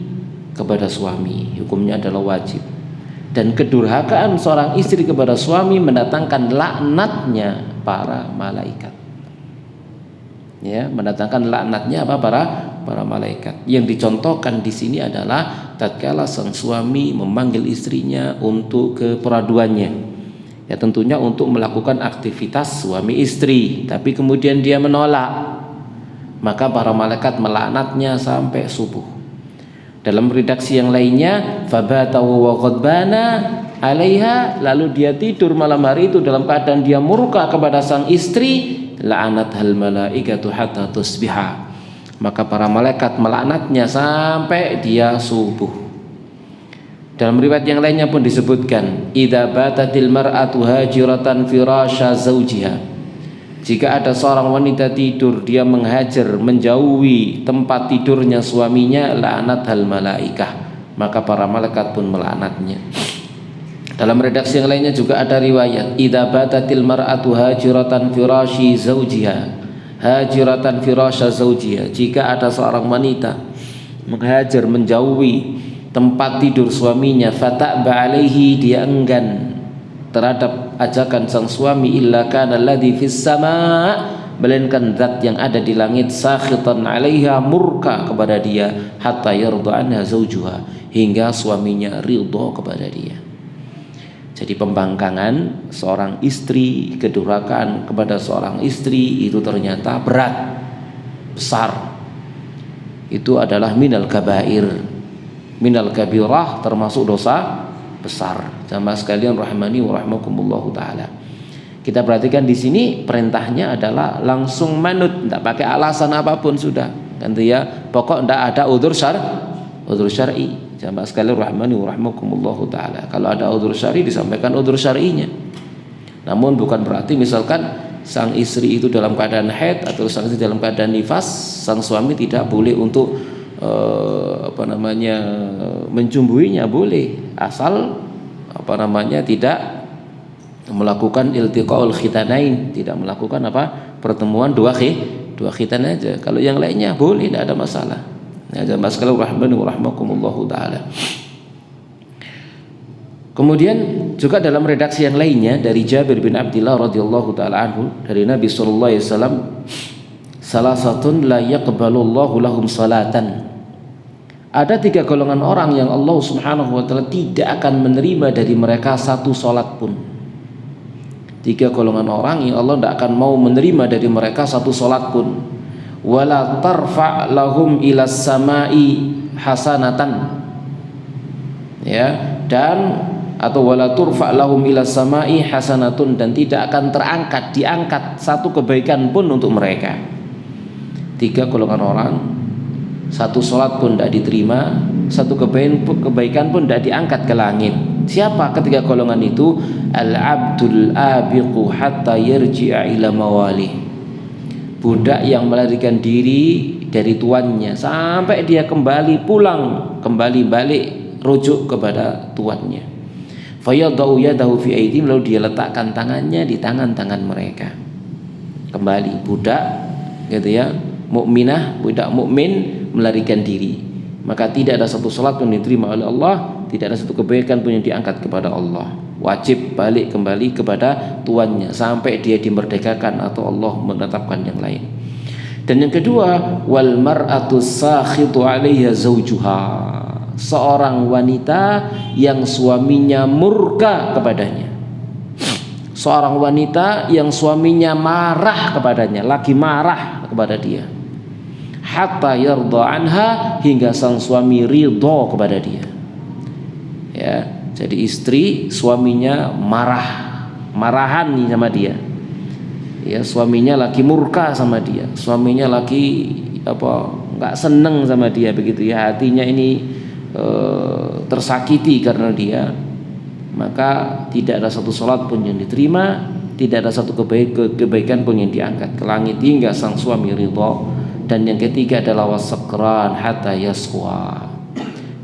kepada suami, hukumnya adalah wajib. Dan kedurhakaan seorang istri kepada suami mendatangkan laknatnya para malaikat. Ya, mendatangkan laknatnya apa? Para malaikat. Yang dicontohkan di sini adalah tatkala sang suami memanggil istrinya untuk ke peraduannya. Ya, tentunya untuk melakukan aktivitas suami istri, tapi kemudian dia menolak, maka para malaikat melaknatnya sampai subuh. Dalam redaksi yang lainnya, fabatahu wa ghadbana 'alaiha, lalu dia tidur malam hari itu dalam keadaan dia murka kepada sang istri, la'anathal malaikatu hatta tusbiha, maka para malaikat melaknatnya sampai dia subuh. Dalam riwayat yang lainnya pun disebutkan, idza batatil mar'atu hajiratan firasha zawjiha, jika ada seorang wanita tidur dia menghajar, menjauhi tempat tidurnya suaminya, la'anathal malaikah, maka para malaikat pun melaknatnya. Dalam redaksi yang lainnya juga ada riwayat, idza batatil mar'atu hajiratan firashi zawjiha, hajiratan firasha zawjiha, jika ada seorang wanita menghajar, menjauhi tempat tidur suaminya, fata'ba alaihi, dia enggan terhadap ajakan sang suami, illa kana alladhi fis sama', melainkan zat yang ada di langit, sakhitan 'alaiha, murka kepada dia, hatta yarda anha zawjuha, hingga suaminya ridha kepada dia. Jadi pembangkangan seorang istri, kedurhakaan kepada seorang istri itu ternyata berat, besar. Itu adalah minal kabair, minal kabirah, termasuk dosa besar. Jamaah sekalian rahimani wa rahimakumullahu taala. Kita perhatikan di sini perintahnya adalah langsung manut, tidak pakai alasan apapun sudah. Nanti ya, pokok tidak ada udzur syar'i. Jamaah sekalian rahimani wa rahimakumullahu taala. Kalau ada udzur syar'i disampaikan udzur syar'inya. Namun bukan berarti misalkan sang istri itu dalam keadaan haid atau sang istri dalam keadaan nifas, sang suami tidak boleh untuk mencumbuinya, boleh, asal tidak melakukan iltiqaul khitanain, tidak melakukan pertemuan dua khitan aja. Kalau yang lainnya boleh, tidak ada masalah. Ya, jamaah sekalian rahimani wa rahimakumullahu taala. Kemudian juga dalam redaksi yang lainnya dari Jabir bin Abdullah radhiyallahu taala anhu, dari Nabi sallallahu alaihi wasallam, salasatun la yaqbalullahu lahum salatan. Ada 3 golongan orang yang Allah subhanahu wa ta'ala tidak akan menerima dari mereka satu salat pun. 3 golongan orang yang Allah tidak akan mau menerima dari mereka satu salat pun. Wala tarfa' lahum ilas samai hasanatan, ya, dan atau wala turfa' lahum ilas samai hasanatun, dan tidak akan diangkat satu kebaikan pun untuk mereka. 3 golongan orang, satu sholat pun tidak diterima, satu kebaikan pun tidak diangkat ke langit. Siapa ketiga golongan itu? Al-abdul abiqu hatta yarji'a ila mawali, budak yang melarikan diri dari tuannya sampai dia kembali balik rujuk kepada tuannya. Fayadau yadahu fi aidihim, lalu dia letakkan tangannya di tangan-tangan mereka. Kembali budak, gitu ya, mukminah, budak mukmin melarikan diri, maka tidak ada satu salat pun diterima oleh Allah, tidak ada satu kebaikan pun yang diangkat kepada Allah. Wajib balik kembali kepada tuannya sampai dia dimerdekakan atau Allah menetapkan yang lain. Dan yang kedua, wal mar'atu sakhitu 'alaiha zawjuha, seorang wanita yang suaminya murka kepadanya. Seorang wanita yang suaminya marah kepadanya, lagi marah kepada dia. Hatta yarda anha, hingga sang suami ridha kepada dia. Ya, jadi istri suaminya marahan nih sama dia. Ya, suaminya lagi murka sama dia, suaminya lagi nggak seneng sama dia, begitu ya, hatinya ini tersakiti karena dia, maka tidak ada satu salat pun yang diterima, tidak ada satu kebaikan pun yang diangkat ke langit hingga sang suami ridha. Dan yang ketiga adalah wasakran hatta yaswa,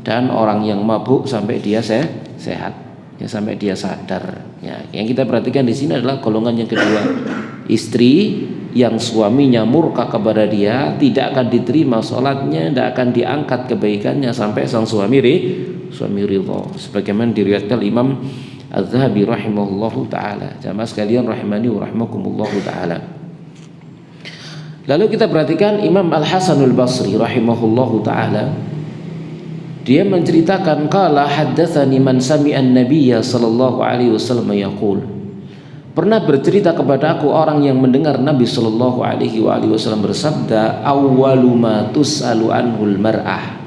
dan orang yang mabuk sampai dia sehat, ya, sampai dia sadar. Ya, yang kita perhatikan di sini adalah golongan yang kedua, istri yang suaminya murka kepada dia, tidak akan diterima sholatnya, tidak akan diangkat kebaikannya sampai sang suami ridha. Sebagaimana diriwayatkan Imam Az-Zahabi rahimahullahu taala. Jamaah sekalian rahimani wa rahimakumullahu taala. Lalu kita perhatikan Imam Al-Hasanul Basri rahimahullahu taala, dia menceritakan, qala haddatsani man sami'an nabiyya sallallahu alaihi wasallam yaqul, pernah bercerita kepadaku orang yang mendengar Nabi sallallahu alaihi wasallam bersabda, awwalu ma tus'alu anhul mar'ah,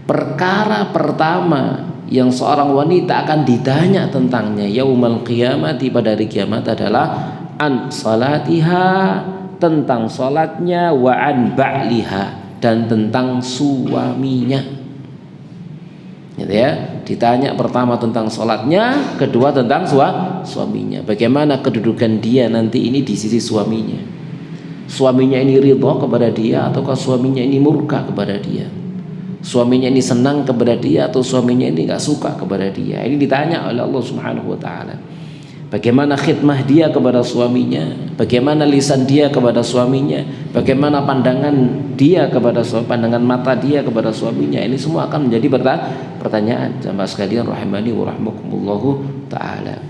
perkara pertama yang seorang wanita akan ditanya tentangnya yaumul qiyamati, pada hari kiamat, adalah an salatiha, tentang salatnya, wa an ba'liha, dan tentang suaminya. Gitu ya. Ditanya pertama tentang salatnya, kedua tentang suaminya. Bagaimana kedudukan dia nanti ini di sisi suaminya. Suaminya ini ridha kepada dia ataukah suaminya ini murka kepada dia? Suaminya ini senang kepada dia atau suaminya ini enggak suka kepada dia? Ini ditanya oleh Allah Subhanahu wa taala. Bagaimana khidmah dia kepada suaminya, bagaimana lisan dia kepada suaminya, bagaimana pandangan dia kepada suaminya, pandangan mata dia kepada suaminya. Ini semua akan menjadi pertanyaan. Jamaah sekalian rahimani wa rahmakumullahu taala.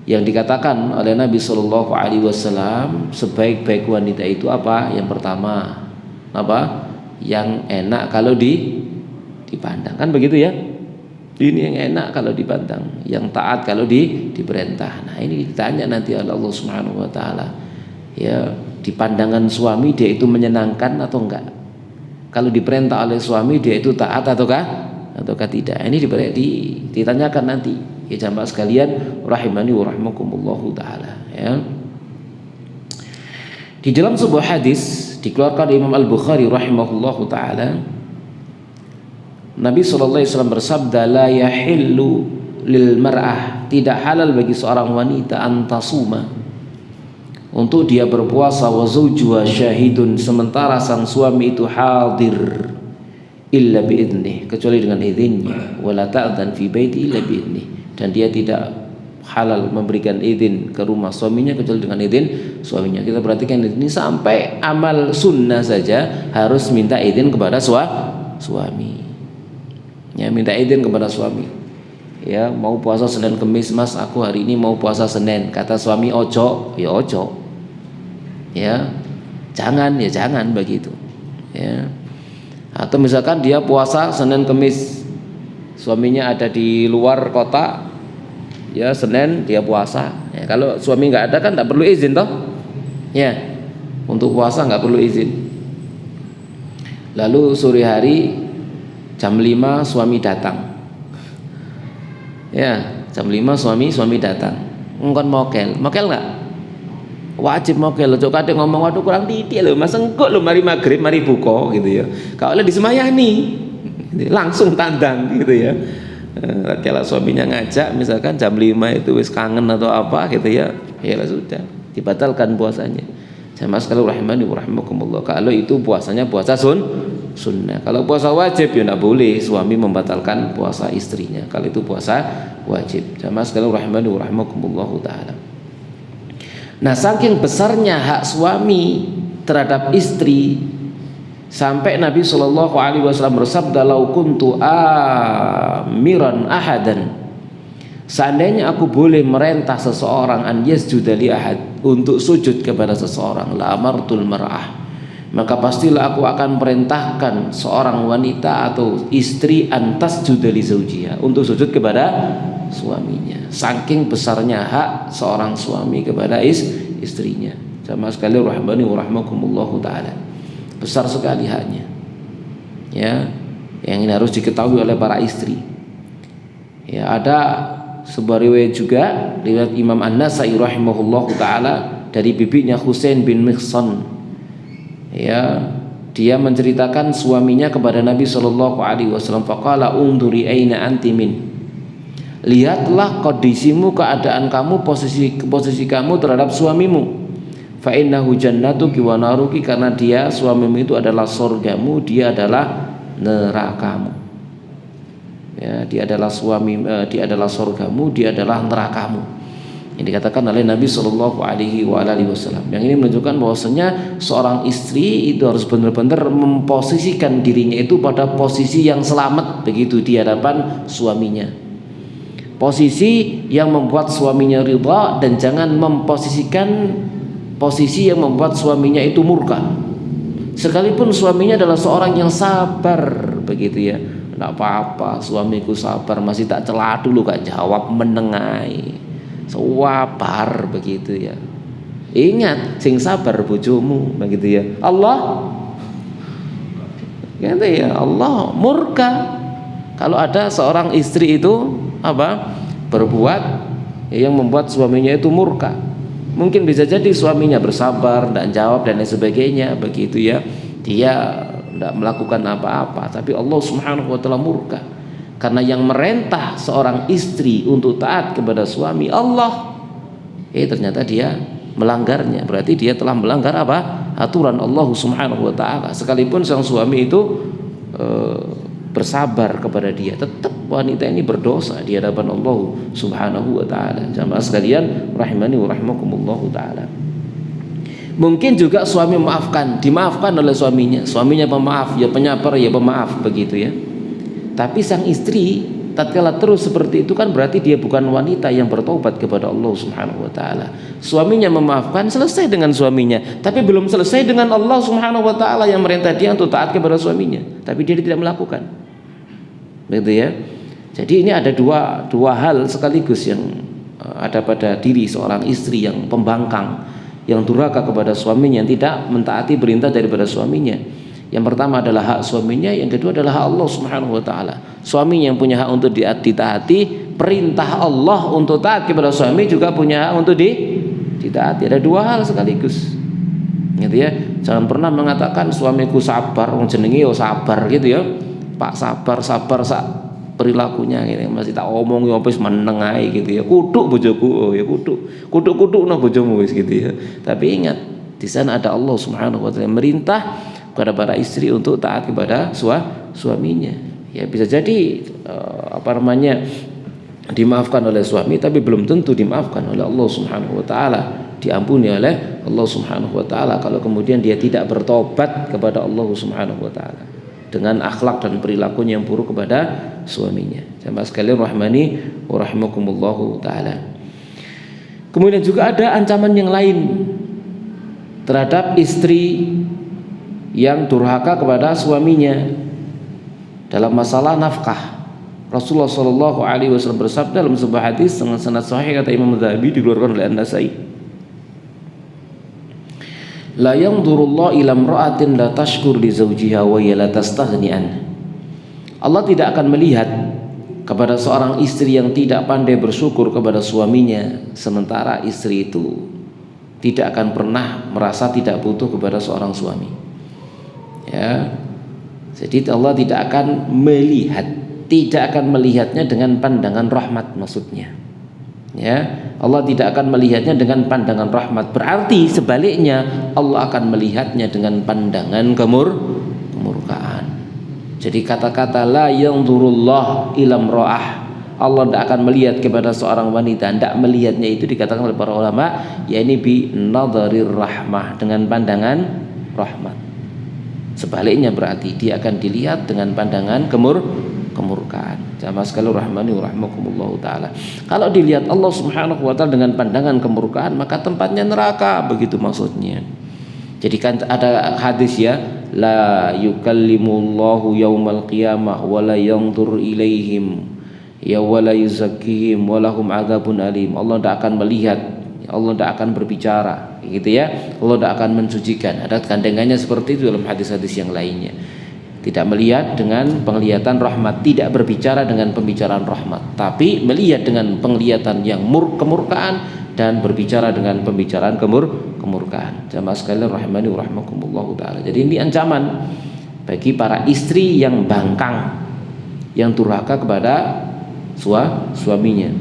Yang dikatakan oleh Nabi Shallallahu Alaihi Wasallam, sebaik-baik wanita itu apa? Yang pertama, apa? Yang enak kalau dipandang, kan begitu ya? Ini yang enak kalau dipandang, yang taat kalau diperintah. Nah, ini ditanya nanti oleh Allah Subhanahu wa taala. Ya, di pandangan suami dia itu menyenangkan atau enggak? Kalau diperintah oleh suami dia itu taat ataukah tidak? Ini ditanyakan nanti. Ya jamaah sekalian rahimani wa rahmakumullahu taala, ya. Di dalam sebuah hadis dikeluarkan Imam Al-Bukhari rahimahullahu taala, Nabi sallallahu alaihi wasallam bersabda, la yahillu lil mar'ah, tidak halal bagi seorang wanita antasuma, untuk dia berpuasa, wa zawjuha syahidun, sementara sang suami itu hadir, illa biidnih, kecuali dengan izinnya, wala ta'dzan fi baiti illa biidnih, dan dia tidak halal memberikan izin ke rumah suaminya kecuali dengan izin suaminya. Kita perhatikan ini, sampai amal sunnah saja harus minta izin kepada suami. Ya, minta izin kepada suami. Ya, mau puasa Senin Kemis, Mas, aku hari ini mau puasa Senin. Kata suami ojo, ya ojo. Ya, jangan begitu. Ya. Atau misalkan dia puasa Senin Kemis, suaminya ada di luar kota, ya Senin dia puasa. Ya, kalau suami nggak ada kan nggak perlu izin toh. Ya, untuk puasa nggak perlu izin. Lalu sore hari jam 5 suami datang. Ya, jam 5 suami datang. Engkon mokel nggak? Wajib mokel. Ojo kadang ngomong waduh kurang titik loh, Mas engkok loh mari maghrib mari buka gitu ya. Kalau disemayani langsung tandang gitu ya. Kalau suaminya ngajak misalkan jam 5 itu wis kangen atau apa gitu ya, ya sudah dibatalkan puasanya. Jamaah sekalian rahimani wa rahimakumullah. Kalau itu puasanya puasa sunnah. Kalau puasa wajib ya tidak boleh suami membatalkan puasa istrinya. Kalau itu puasa wajib. Jamaah sekalian rahimani wa rahimakumullah taala. Nah, saking besarnya hak suami terhadap istri, sampai Nabi Shallallahu Alaihi Wasallam bersabda, lau kuntu amiran ahadan, seandainya aku boleh merintah seseorang an yasjuda li ahad, untuk sujud kepada seseorang, la amartul mar'ah, maka pastilah aku akan perintahkan seorang wanita atau istri antas judali zaujiha, untuk sujud kepada suaminya. Saking besarnya hak seorang suami kepada istrinya. Jamaah sekalian rahimani wa rahmakumullahu taala, besar sekali haknya. Ya, yang ini harus diketahui oleh para istri. Ya, ada sebuah riwayat juga riwayat Imam An-Nasai rahimahullahu taala dari bibinya Husain bin Mihsan. Ya, dia menceritakan suaminya kepada Nabi sallallahu alaihi wasallam, faqala unduri aina anti min, lihatlah kondisimu, keadaan kamu, posisi kamu terhadap suamimu. Fa innahu jannatuki wa naruki, karena dia suamimu itu adalah surgamu, dia adalah nerakamu. Ya, dia adalah dia adalah surgamu, dia adalah nerakamu. Ini dikatakan oleh Nabi Shallallahu Alaihi Wasallam. Yang ini menunjukkan bahwasanya seorang istri itu harus benar-benar memposisikan dirinya itu pada posisi yang selamat begitu di hadapan suaminya. Posisi yang membuat suaminya ridha, dan jangan memposisikan posisi yang membuat suaminya itu murka. Sekalipun suaminya adalah seorang yang sabar begitu ya, tidak apa-apa suamiku sabar, masih tak celah dulu gak jawab, menengai, sabar begitu ya. Ingat sing sabar bojomu begitu ya. Allah Gitu ya, Allah murka kalau ada seorang istri itu berbuat yang membuat suaminya itu murka. Mungkin bisa jadi suaminya bersabar, tidak jawab dan lain sebagainya, begitu ya, dia tidak melakukan apa-apa, tapi Allah Subhanahu wa taala murka karena yang merentah seorang istri untuk taat kepada suami Allah, ternyata dia melanggarnya. Berarti dia telah melanggar aturan Allah Subhanahu wa taala. Sekalipun sang suami itu bersabar kepada dia, tetap wanita ini berdosa di hadapan Allah Subhanahu wa taala. Jamaah sekalian rahimani wa rahimakumullah taala. Mungkin juga suami dimaafkan oleh suaminya pemaaf, ya penyabar, ya pemaaf, begitu ya. Tapi sang istri tatkala terus seperti itu kan berarti dia bukan wanita yang bertobat kepada Allah Subhanahu wa taala. Suaminya memaafkan, selesai dengan suaminya, tapi belum selesai dengan Allah Subhanahu wa taala yang merintah dia untuk taat kepada suaminya, tapi dia tidak melakukan. Begitu ya. Jadi ini ada dua hal sekaligus yang ada pada diri seorang istri yang pembangkang, yang durhaka kepada suaminya, yang tidak mentaati perintah daripada suaminya. Yang pertama adalah hak suaminya, yang kedua adalah hak Allah Subhanahu wa taala. Suami yang punya hak untuk ditaati, perintah Allah untuk taat kepada suami juga punya hak untuk ditaati. Ada dua hal sekaligus. Gitu ya. Jangan pernah mengatakan suamiku sabar, wong jenenge yo sabar gitu ya. Pak sabar perilakunya gitu. Masih tak omong yo wis meneng ae gitu ya. Kutuk bojoku, oh ya kutuk. Kutuk-kutukno bojomu wis gitu ya. Tapi ingat, di sana ada Allah Subhanahu wa taala yang merintah kepada para istri untuk taat kepada suaminya. Ya bisa jadi dimaafkan oleh suami, tapi belum tentu dimaafkan oleh Allah Subhanahu wa taala, diampuni oleh Allah Subhanahu wa taala kalau kemudian dia tidak bertobat kepada Allah Subhanahu wa taala dengan akhlak dan perilakunya yang buruk kepada suaminya. Jamaah sekalian rahmani wa rahimakumullahu taala. Kemudian juga ada ancaman yang lain terhadap istri yang durhaka kepada suaminya dalam masalah nafkah. Rasulullah Shallallahu Alaihi Wasallam bersabda dalam sebuah hadis dengan sanad sahih, kata Imam Adz-Dzahabi, dikeluarkan oleh An-Nasai, la yanzurullahu ila imra'atin la tashkur li zawjiha wa la tastaghni an. Allah tidak akan melihat kepada seorang istri yang tidak pandai bersyukur kepada suaminya, sementara istri itu tidak akan pernah merasa tidak butuh kepada seorang suami. Ya, jadi Allah tidak akan melihatnya dengan pandangan rahmat, maksudnya. Ya, Allah tidak akan melihatnya dengan pandangan rahmat. Berarti sebaliknya Allah akan melihatnya dengan pandangan kemurkaan. Jadi kata-kata la yanzurullah ila imra'ah, Allah tidak akan melihat kepada seorang wanita, tidak melihatnya itu dikatakan oleh para ulama, yakni bi nadharir rahmah, dengan pandangan rahmat. Sebaliknya berarti dia akan dilihat dengan pandangan kemurkaan. Jamaah sekalian rahmani wa rahmakumullah taala. Kalau dilihat Allah Subhanahu wa taala dengan pandangan kemurkaan, maka tempatnya neraka, begitu maksudnya. Jadi kan ada hadis ya, la yukallimullahu yaumal qiyamah wa la yanzur ilaihim ya wa la yuzakkihim wa lahum adzabun alim. Allah tidak akan melihat, Allah tidak akan berbicara, gitu ya. Allah tidak akan mensucikan. Ada gandengannya seperti itu dalam hadis-hadis yang lainnya. Tidak melihat dengan penglihatan rahmat, tidak berbicara dengan pembicaraan rahmat, tapi melihat dengan penglihatan yang kemurkaan dan berbicara dengan pembicaraan kemurkaan. Jamaah sekalian rahimani wa rahimakumullahu taala. Jadi ini ancaman bagi para istri yang bangkang, yang durhaka kepada suaminya.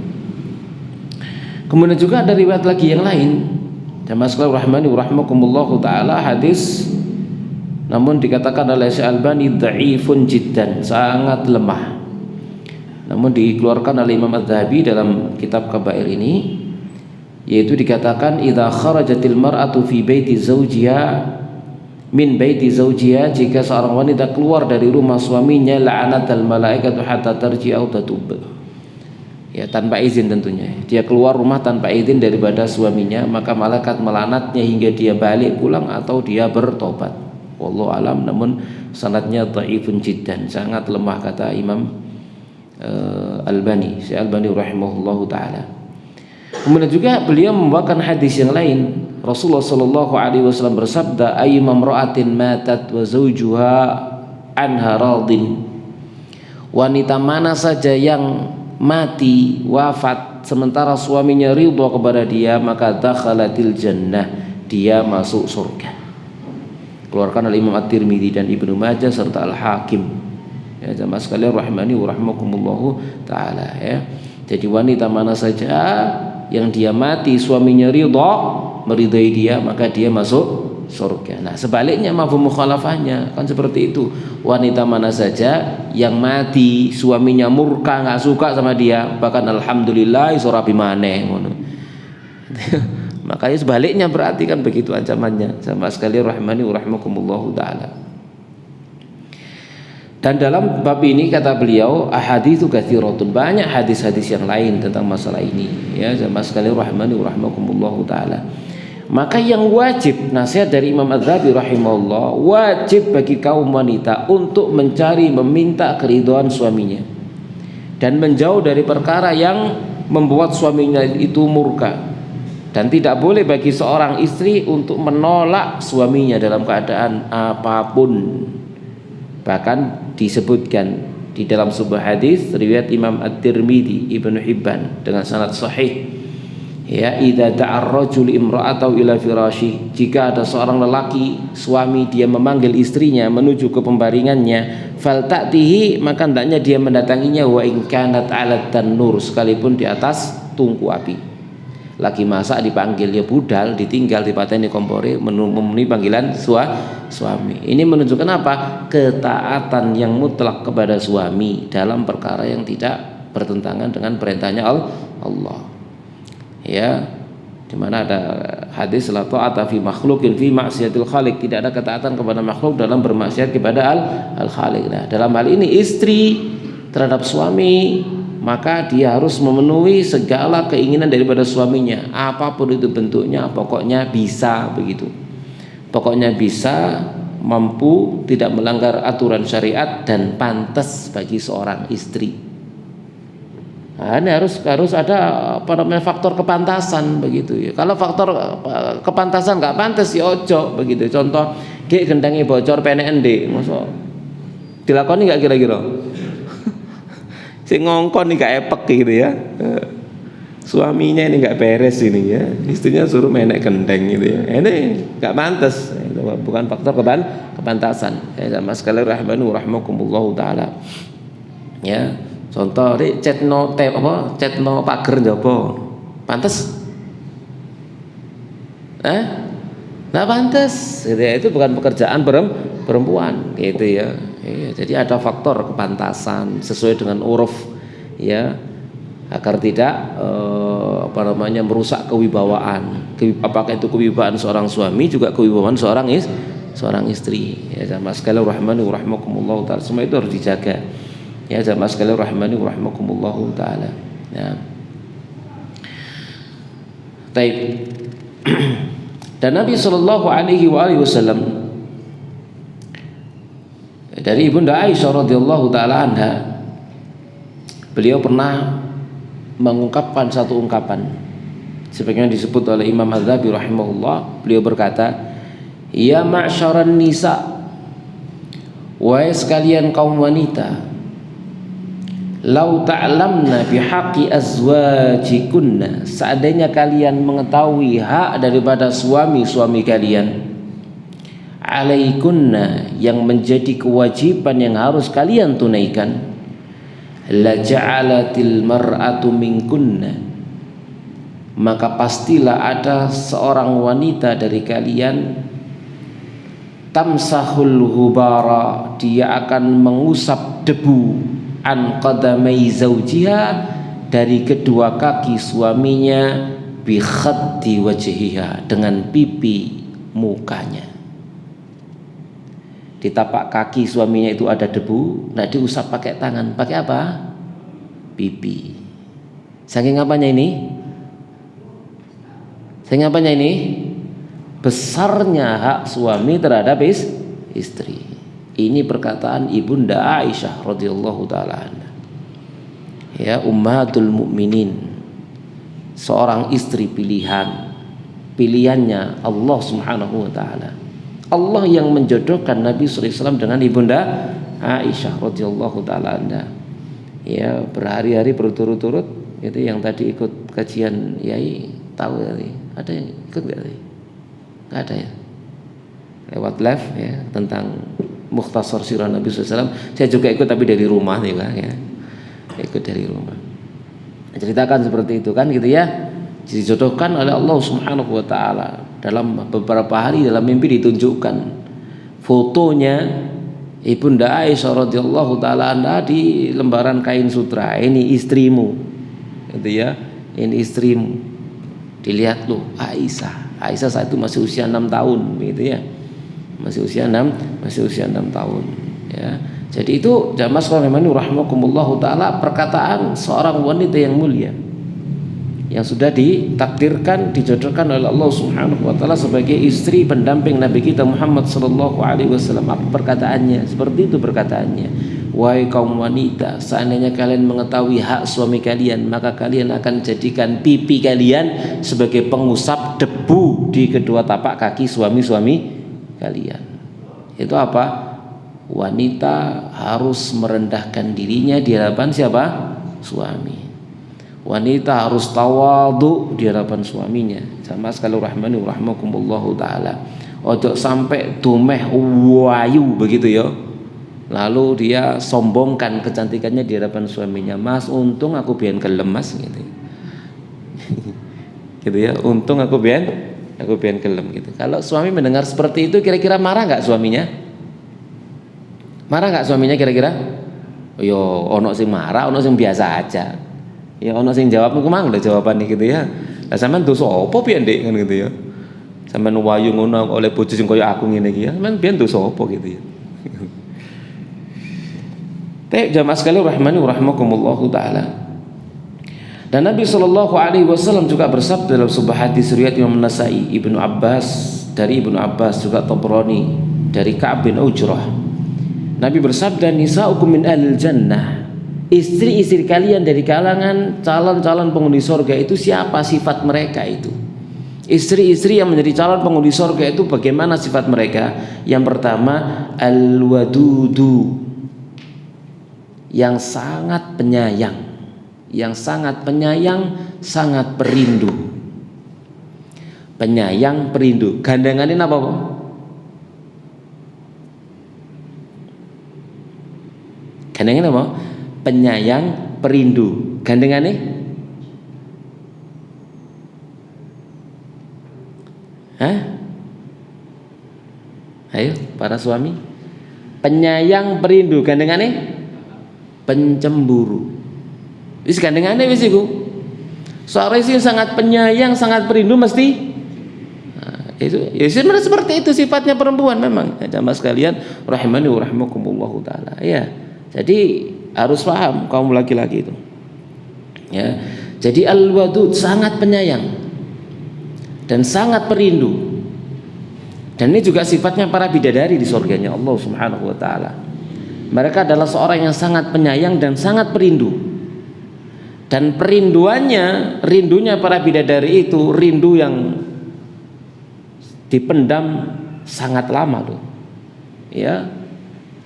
Kemudian juga ada riwayat lagi yang lain, jamaah sekalian rahimani wa rahimakumullahu taala, hadis namun dikatakan oleh Syekh Albani dhaifun jiddan, sangat lemah. Namun dikeluarkan oleh Imam Adz-Dzahabi dalam kitab Kabair ini, yaitu dikatakan idza kharajatil mar'atu fi baiti zawjiha min baiti zawjiha, jika seorang wanita keluar dari rumah suaminya, la'anatal malaikatu hatta tarji'a aw tatub. Ya, tanpa izin tentunya. Dia keluar rumah tanpa izin daripada suaminya, maka malaikat melanatnya hingga dia balik pulang atau dia bertobat. Wallahu alam, namun sanadnya dhaifun jiddan, sangat lemah, kata Imam Albani, Syekh Albani rahimahullahu taala. Kemudian juga beliau membawakan hadis yang lain. Rasulullah sallallahu alaihi wasallam bersabda, ayyuma imra'atin matat wa zawjuha anha radin. Wanita mana saja yang mati wafat sementara suaminya ridha kepada dia, maka dakhalatil jannah, dia masuk surga. Keluarkan oleh Imam At-Tirmidzi dan Ibnu Majah serta Al-Hakim. Ya jamaah sekalian rahimani wa rahimakumullah taala ya. Jadi wanita mana saja yang dia mati suaminya ridha, meridai dia, maka dia masuk surga. Nah, sebaliknya mafhum mukhalafahnya kan seperti itu. Wanita mana saja yang mati suaminya murka, enggak suka sama dia, bahkan alhamdulillah iso rabi maneh ngono. Makanya sebaliknya berarti kan begitu ancamannya. Sama sekali rahimani wa rahimakumullah taala. Dan dalam bab ini kata beliau ahaditsu katsiratun, banyak hadis-hadis yang lain tentang masalah ini ya sama sekali rahimani wa rahimakumullah taala. Maka yang wajib, nasihat dari Imam Az-Zahabi rahimahullah, wajib bagi kaum wanita untuk mencari meminta keridhaan suaminya dan menjauh dari perkara yang membuat suaminya itu murka. Dan tidak boleh bagi seorang istri untuk menolak suaminya dalam keadaan apapun. Bahkan disebutkan di dalam sebuah hadis riwayat Imam At-Tirmidzi, Ibnu Hibban dengan sanad sahih, ya idza da'a ar-rajul imra'atahu ila firasyi, jika ada seorang lelaki suami dia memanggil istrinya menuju ke pembaringannya, falta'tihi, maka hendaknya dia mendatanginya, wa in kanat 'ala tanur, sekalipun di atas tungku api. Lagi masak dipanggil, ya budal ditinggal dipateni kompore memenuhi panggilan suami. Ini menunjukkan apa? Ketaatan yang mutlak kepada suami dalam perkara yang tidak bertentangan dengan perintahnya Allah. Ya, di mana ada hadis la ta'ata fi makhluqin fi ma'siyatil khaliq, tidak ada ketaatan kepada makhluk dalam bermaksiat kepada al-khaliq. Nah, dalam hal ini istri terhadap suami, maka dia harus memenuhi segala keinginan daripada suaminya, apapun itu bentuknya, pokoknya bisa begitu. Pokoknya bisa, mampu, tidak melanggar aturan syariat dan pantas bagi seorang istri. Nah, ini harus ada faktor kepantasan begitu ya. Kalau faktor kepantasan nggak pantas ya ojo begitu. Contoh, dek gendangi bocor PNN dek, masa dilakoni nggak kira-kira? Si ngongkon nih gak epek gitu ya. Suaminya ini nggak beres ini ya, istrinya suruh menek gendeng gitu ya. Ini nggak pantas, itu bukan faktor kepantasan. Ya sama sekali rahmanu rahmakumullah taala. Ya. Contoh di chatno pager njaba. Pantes? Nggak pantes. Gitu ya. Itu bukan pekerjaan perempuan gitu ya. Jadi ada faktor kepantasan sesuai dengan uruf ya, agar tidak merusak kewibawaan. Apakah itu kewibawaan seorang suami, juga kewibawaan seorang istri. Ya sama sekali rahmani wa rahmakumullah taala. Semua itu harus dijaga. Ya jamaah sekalian rahimani wa rahimakumullah taala. Ya. Baik. Dan Nabi sallallahu alaihi wasallam dari Ibunda Aisyah radhiyallahu taala anha, beliau pernah mengungkapkan satu ungkapan sebagaimana disebut oleh Imam Az-Zahabi rahimahullah. Beliau berkata, "Ya ma'syaran nisa, wahai sekalian kaum wanita, lau ta'lamna bihaqqi azwajikunna, seandainya kalian mengetahui hak daripada suami-suami kalian, alaikunna, yang menjadi kewajiban yang harus kalian tunaikan, la ja'alatil mar'atu minkunna, maka pastilah ada seorang wanita dari kalian, tamsahul hubara, dia akan mengusap debu, an qadamai zaujiha, dari kedua kaki suaminya, bi khaddi wajhiha, dengan pipi mukanya. Di tapak kaki suaminya itu ada debu, nah diusap pakai tangan, pakai apa? Pipi. Saking apanya ini? Saking apanya ini? Besarnya hak suami terhadap istri. Ini perkataan Ibunda Aisyah radhiyallahu taala anha. Ya, ummatul mukminin, seorang istri pilihannya Allah Subhanahu wa taala. Allah yang menjodohkan Nabi sallallahu alaihi wasallam dengan Ibunda Aisyah radhiyallahu taala anha. Ya, berhari-hari berturut-turut itu yang tadi ikut kajian Yai tahu tadi. Ada yang ikut enggak tadi? Enggak ada ya. Lewat live ya tentang Mukhtasar Sirah Nabi SAW. Saya juga ikut tapi dari rumah juga ya. Ikut dari rumah. Ceritakan seperti itu kan gitu ya. Dijodohkan oleh Allah Subhanahu wa taala. Dalam beberapa hari dalam mimpi ditunjukkan fotonya Ibunda Aisyah radhiyallahu taala anha di lembaran kain sutra. Ini istrimu. Gitu ya. Ini istrimu. Dilihat loh Aisyah. Aisyah saat itu masih usia 6 tahun gitu ya. Masih usia 6 tahun ya. Jadi itu jamaah sekalian rahimakumullah taala perkataan seorang wanita yang mulia yang sudah ditakdirkan dijodohkan oleh Allah Subhanahu wa taala sebagai istri pendamping Nabi kita Muhammad sallallahu alaihi wasallam. Apa perkataannya? Seperti itu perkataannya. Wahai kaum wanita, seandainya kalian mengetahui hak suami kalian, maka kalian akan jadikan pipi kalian sebagai pengusap debu di kedua tapak kaki suami-suami kalian. Itu apa? Wanita harus merendahkan dirinya di hadapan siapa? Suami. Wanita harus tawadhu di hadapan suaminya. Sama sekali rahmani rahimakumullahu taala. Ojo sampai tumeh wayu begitu ya. Lalu dia sombongkan kecantikannya di hadapan suaminya. Mas, untung aku biyen kelem Mas gitu. Gitu ya. Untung aku biyen kelem gitu. Kalau suami mendengar seperti itu kira-kira marah enggak suaminya? Marah enggak suaminya kira-kira? Yo ono sing marah, ono sing biasa aja. Ya ono sing jawab kumang lho jawabannya gitu ya. Lah sampean dosa apa piye Ndek kan gitu ya. Sampean wayu ngono oleh bojo sing kaya aku ngene iki ya. Sampean piye dosa apa gitu ya. Teh jamaah sekalian rahmani rahimakumullah taala. Dan Nabi sallallahu alaihi wasallam juga bersabda dalam sebuah hadis riwayat Imam Nasa'i, Ibnu Abbas, dari Ibnu Abbas juga Tabrani dari Ka'ab bin Ujrah. Nabi bersabda, nisa'ukum min ahlil jannah. Istri-istri kalian dari kalangan calon-calon penghuni surga itu siapa sifat mereka itu? Istri-istri yang menjadi calon penghuni surga itu bagaimana sifat mereka? Yang pertama, al-wadudu, yang sangat penyayang. Yang sangat penyayang, sangat perindu. Penyayang, perindu. Gandenganin apa, Pak? Gandenganin apa? Penyayang, perindu. Gandenganin? Hah? Ayo, para suami. Penyayang, perindu. Gandenganin? Pencemburu. Wis gandengane wis iku. Seorang istri sangat penyayang, sangat perindu mesti itu ya seperti itu sifatnya perempuan memang. Jamaah sekalian rahimani wa rahimakumullah taala. Ya. Jadi harus paham kaum laki-laki itu. Ya. Jadi al-wadud sangat penyayang dan sangat perindu. Dan ini juga sifatnya para bidadari di surganya Allah Subhanahu wa taala. Mereka adalah seorang yang sangat penyayang dan sangat perindu. Dan perinduannya, rindunya para bidadari itu rindu yang dipendam sangat lama loh. Ya,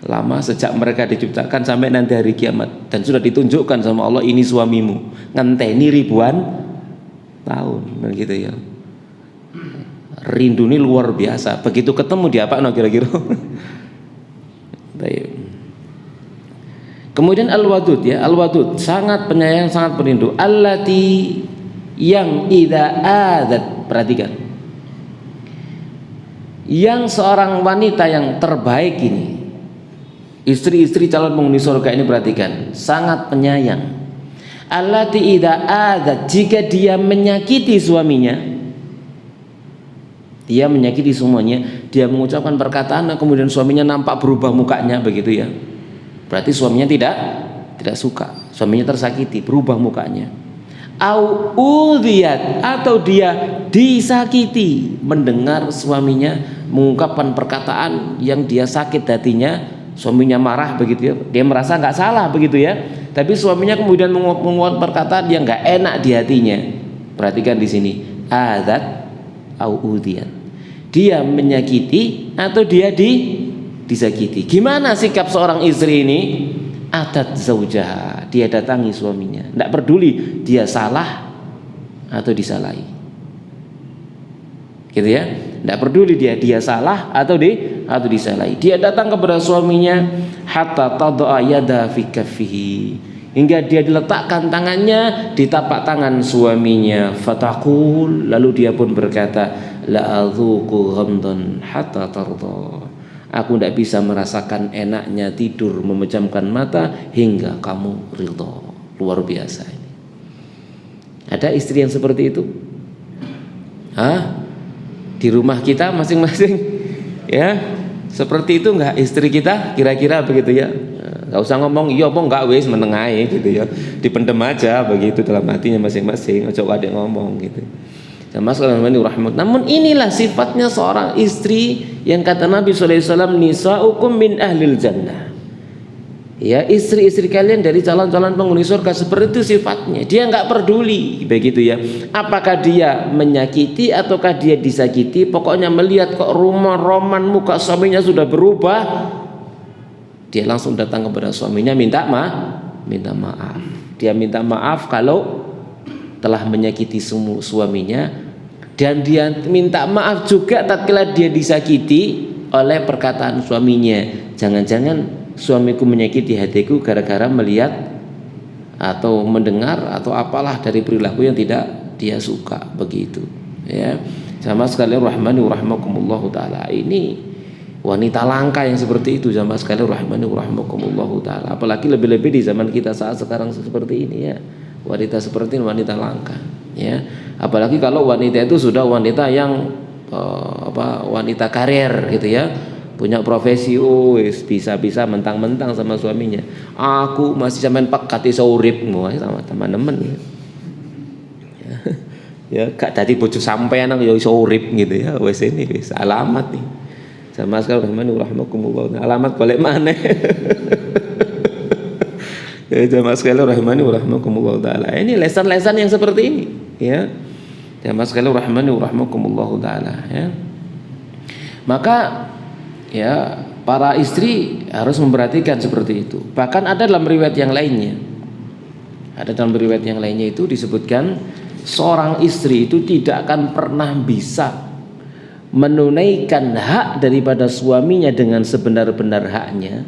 lama sejak mereka diciptakan sampai nanti hari kiamat, dan sudah ditunjukkan sama Allah ini suamimu, ngenteni ribuan tahun begitu ya. Rindu ini luar biasa. Begitu ketemu dia apa no kira-kira? Baik. Kemudian al-wadud ya, al-wadud sangat penyayang, sangat perindu. Allati yang idza adat, perhatikan. Yang seorang wanita yang terbaik ini, istri-istri calon penghuni surga ini perhatikan, sangat penyayang. Allati idza adat, jika dia menyakiti suaminya, dia menyakiti semuanya, dia mengucapkan perkataan kemudian suaminya nampak berubah mukanya begitu ya. Berarti suaminya tidak suka, suaminya tersakiti, berubah mukanya. Au udhiyat, atau dia disakiti mendengar suaminya mengungkapkan perkataan yang dia sakit hatinya, suaminya marah begitu ya. Dia merasa nggak salah begitu ya, tapi suaminya kemudian mengucapkan perkataan yang nggak enak di hatinya. Perhatikan di sini, adat au udhiyat. Dia menyakiti atau dia disakiti. Gimana sikap seorang istri ini? Atat zaujaha, dia datangi suaminya, tidak peduli dia salah atau disalahi, gitu ya. Tidak peduli dia salah atau disalahi. Dia datang kepada suaminya, hatta tad'a yada fi kaffihi, hingga dia diletakkan tangannya di tapak tangan suaminya. Fataqul, lalu dia pun berkata, la adzuqu ghamdan hatta tarda, aku tidak bisa merasakan enaknya tidur memejamkan mata hingga kamu ridha. Luar biasa ini. Ada istri yang seperti itu? Di rumah kita masing-masing, ya, seperti itu enggak istri kita? Kira-kira begitu ya. Enggak usah ngomong iya apa enggak, wis menengahi gitu ya. Dipendem aja begitu dalam hatinya masing-masing, ojo kadek ngomong gitu. Namun inilah sifatnya seorang istri yang kata Nabi SAW, nisa'ukum min ahlil jannah. Ya, istri-istri kalian dari calon-calon penghuni surga. Seperti itu sifatnya. Dia nggak peduli begitu ya. Apakah dia menyakiti ataukah dia disakiti, pokoknya melihat kok roman muka suaminya sudah berubah, dia langsung datang kepada suaminya minta maaf. Dia minta maaf kalau telah menyakiti suaminya, dan dia minta maaf juga tatkala dia disakiti oleh perkataan suaminya. Jangan-jangan suamiku menyakiti hatiku gara-gara melihat atau mendengar atau apalah dari perilaku yang tidak dia suka, begitu ya. Sama sekali rahmani rahimakumullah taala, ini wanita langka yang seperti itu. Sama sekali rahmani rahimakumullah taala, apalagi lebih-lebih di zaman kita saat sekarang seperti ini ya. Wanita seperti ini wanita langka ya, apalagi kalau wanita itu sudah wanita yang wanita karir gitu ya, punya profesi, bisa mentang-mentang sama suaminya, aku masih sampean pekat iso urip sama teman-teman ya, gak dadi bojo sampean ya iso urip gitu ya. Wis ini wis alamat nih. Sama sekali rahimakumullah, alamat golek maneh. Ya, jamaah sekalian rahimani wa rahmakumullah taala. Ini lesan-lesan yang seperti ini ya. Jamaah sekalian rahimani wa rahmakumullah taala ya. Maka ya, para istri harus memperhatikan seperti itu. Bahkan ada dalam riwayat yang lainnya. Ada dalam riwayat yang lainnya itu disebutkan seorang istri itu tidak akan pernah bisa menunaikan hak daripada suaminya dengan sebenar-benar haknya,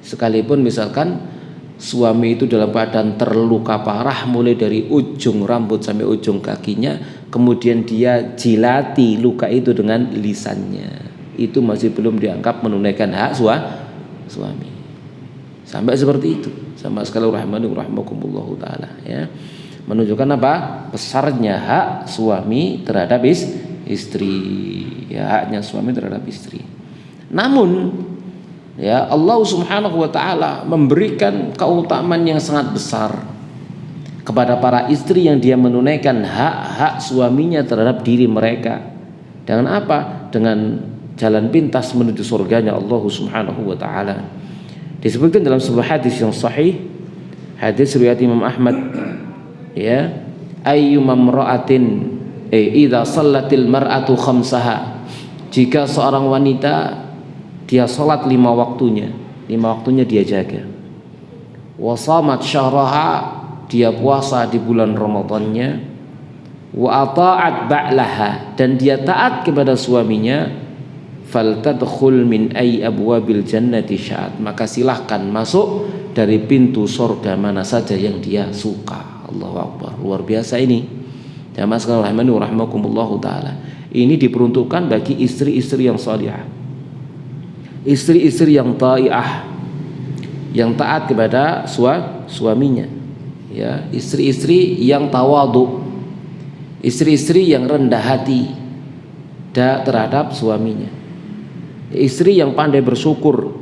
sekalipun misalkan suami itu dalam keadaan terluka parah mulai dari ujung rambut sampai ujung kakinya, kemudian dia jilati luka itu dengan lisannya, itu masih belum dianggap menunaikan hak suami. Sampai seperti itu. Sama sekali rahmani rahimakumullah taala ya. Menunjukkan apa? Besarnya hak suami terhadap istri. Ya, haknya suami terhadap istri. Namun ya, Allah Subhanahu wa taala memberikan keutamaan yang sangat besar kepada para istri yang dia menunaikan hak-hak suaminya terhadap diri mereka. Dengan apa? Dengan jalan pintas menuju surganya Allah Subhanahu wa taala. Disebutkan dalam sebuah hadis yang sahih, hadis riwayat Imam Ahmad ya, ayyuma imra'atin idza shallatil mar'atu khamsaha, jika seorang wanita dia sholat 5 waktunya dia jaga. Wasamat syahraha, dia puasa di bulan Ramadannya. Wa ata'at ba'laha, dan dia taat kepada suaminya. Faltadkhul min ay abwabil jannati sya'at, maka silahkan masuk dari pintu surga mana saja yang dia suka. Allahu Akbar, luar biasa ini. Jamaah sekalian rahimani rahimakumullahu taala. Ini diperuntukkan bagi istri-istri yang salihah, istri-istri yang ta'iah, yang taat kepada suaminya ya, istri-istri yang tawadhu, istri-istri yang rendah hati terhadap suaminya, istri yang pandai bersyukur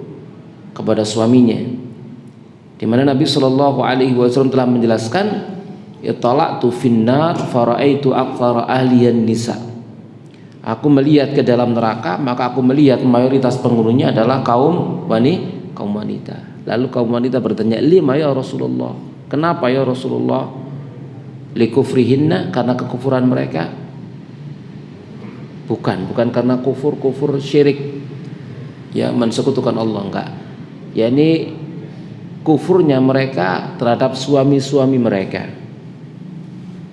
kepada suaminya, di mana Nabi Shallallahu Alaihi Wasallam telah menjelaskan, itala'tu finnar faraitu aktsara ahliyan nisa, aku melihat ke dalam neraka, maka aku melihat mayoritas penghuninya adalah kaum wanita. Lalu kaum wanita bertanya, lima ya Rasulullah, kenapa ya Rasulullah? Likufrihinna, karena kekufuran mereka? Bukan karena kufur syirik, ya mensekutukan Allah, enggak. Ya ini kufurnya mereka terhadap suami-suami mereka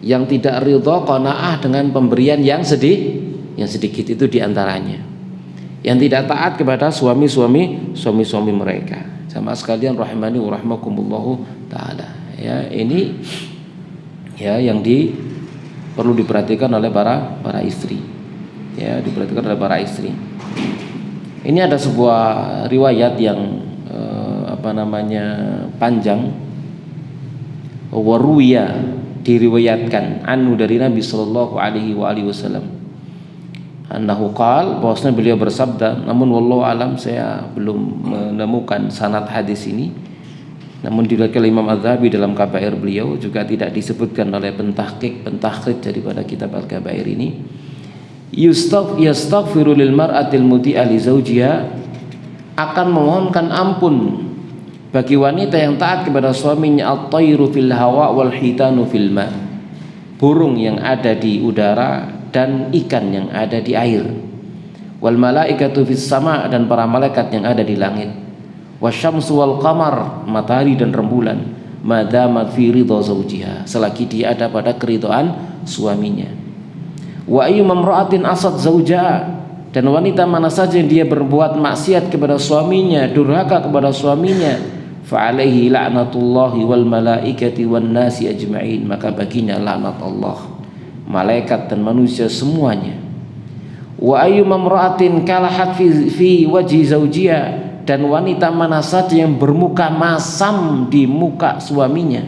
yang tidak ridha qanaah dengan pemberian yang sedikit itu diantaranya, yang tidak taat kepada suami-suami mereka. Sama sekalian rahimani wa rahmakumullahu taala. Ya ini ya yang perlu diperhatikan oleh para istri. Ya, diperhatikan oleh para istri. Ini ada sebuah riwayat yang panjang. Waruya, diriwayatkan anhu dari Nabi sallallahu alaihi wasallam. Annahu qala, bahwasanya beliau bersabda, namun wallahu alam saya belum menemukan sanad hadis ini. Namun diriwayatkan Imam Az-Zahabi dalam Kabair beliau, juga tidak disebutkan oleh pentahqiq daripada kitab Al-Kabair ini. Yastaghfiru lil mar'atil muti'a li zawjiha, akan memohonkan ampun bagi wanita yang taat kepada suaminya, at-tayru fil hawa wal hitanu fil ma, burung yang ada di udara dan ikan yang ada di air, wal malaikatu fis sama, dan para malaikat yang ada di langit, wasyamsu wal qamar, matahari dan rembulan, madamat fi ridha zawjiha, selagi dia ada pada keridhaan suaminya. Wa ayyuma imra'atin asad zawjaha, dan wanita mana saja yang dia berbuat maksiat kepada suaminya, durhaka kepada suaminya, fa alaihi la'natullahi wal malaikati wan nasi ajma'in, maka baginya laknat Allah, malaikat dan manusia semuanya. Wa ayyuma imra'atin kalahat fi wajhi zawjiha, dan wanita mana saja yang bermuka masam di muka suaminya,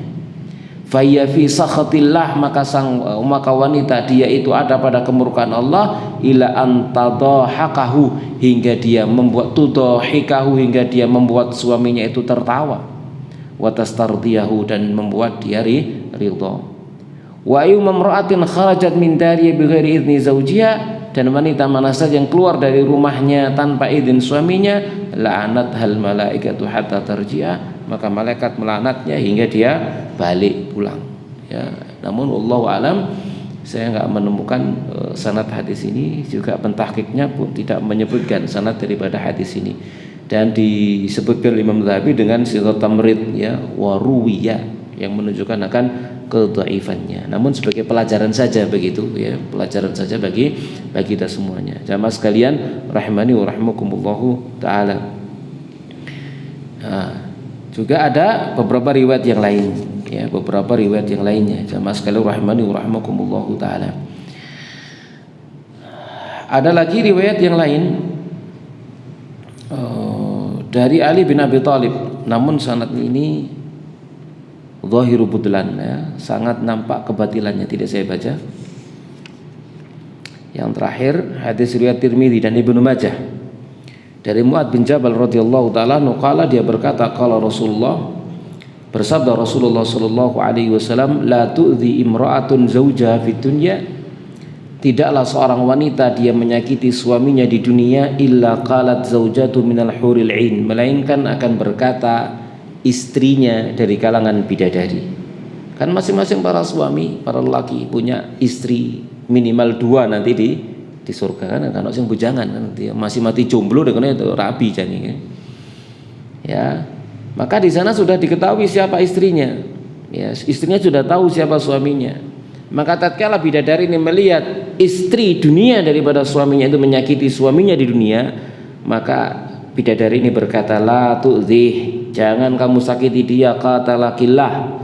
fayya fi sakhatillah, maka wanita dia itu ada pada kemurkaan Allah, ila antadhahakahu, hingga dia membuat tudhahikahu, hingga dia membuat suaminya itu tertawa, wa tastardiyahu, dan membuat dia ridha. Wa ayyuma imra'atin kharajat min dariha bighairi idzni zawjiha, dan wanita mana saja yang keluar dari rumahnya tanpa izin suaminya, la'anathal malaikatu hatta tarji'a, maka malaikat melaknatnya hingga dia balik pulang. Ya, namun wallahu alam saya enggak menemukan sanad hadis ini, juga pentahqiqnya pun tidak menyebutkan sanad daripada hadis ini, dan disebutkan Imam Zahabi dengan sighah tamrid, ya, waruwiya, yang menunjukkan akan kedhaifannya. Namun sebagai pelajaran saja begitu, ya, pelajaran saja bagi kita semuanya. Jamaah sekalian rahimani wa rahimakumullahu taala. Juga ada beberapa riwayat yang lain, ya, beberapa riwayat yang lainnya. Jamaah sekalian rahimani wa rahimakumullahu taala. Ada lagi riwayat yang lain dari Ali bin Abi Thalib, namun sanad ini zahiru budlan, ya, sangat nampak kebatilannya, tidak saya baca. Yang terakhir hadis riwayat Tirmidzi dan Ibnu Majah dari Mu'adz bin Jabal radhiyallahu taala qala, dia berkata, qala Rasulullah, bersabda Rasulullah sallallahu alaihi wasallam, la tu'dhi imra'atun zawjaha fid dunya, tidaklah seorang wanita dia menyakiti suaminya di dunia, illa qalat zaujatu minal huril 'ain, melainkan akan berkata istrinya dari kalangan bidadari. Kan masing-masing para suami, para lelaki punya istri minimal 2 nanti di surga, kan sing bujangan kan, dia masih mati jomblo dengan itu rabi jani, ya. Maka di sana sudah diketahui siapa istrinya, ya, istrinya sudah tahu siapa suaminya. Maka tatkala bidadari ini melihat istri dunia daripada suaminya itu menyakiti suaminya di dunia, maka bidadari ini berkata, la tu'dzih, jangan kamu sakiti dia, qatalakillah,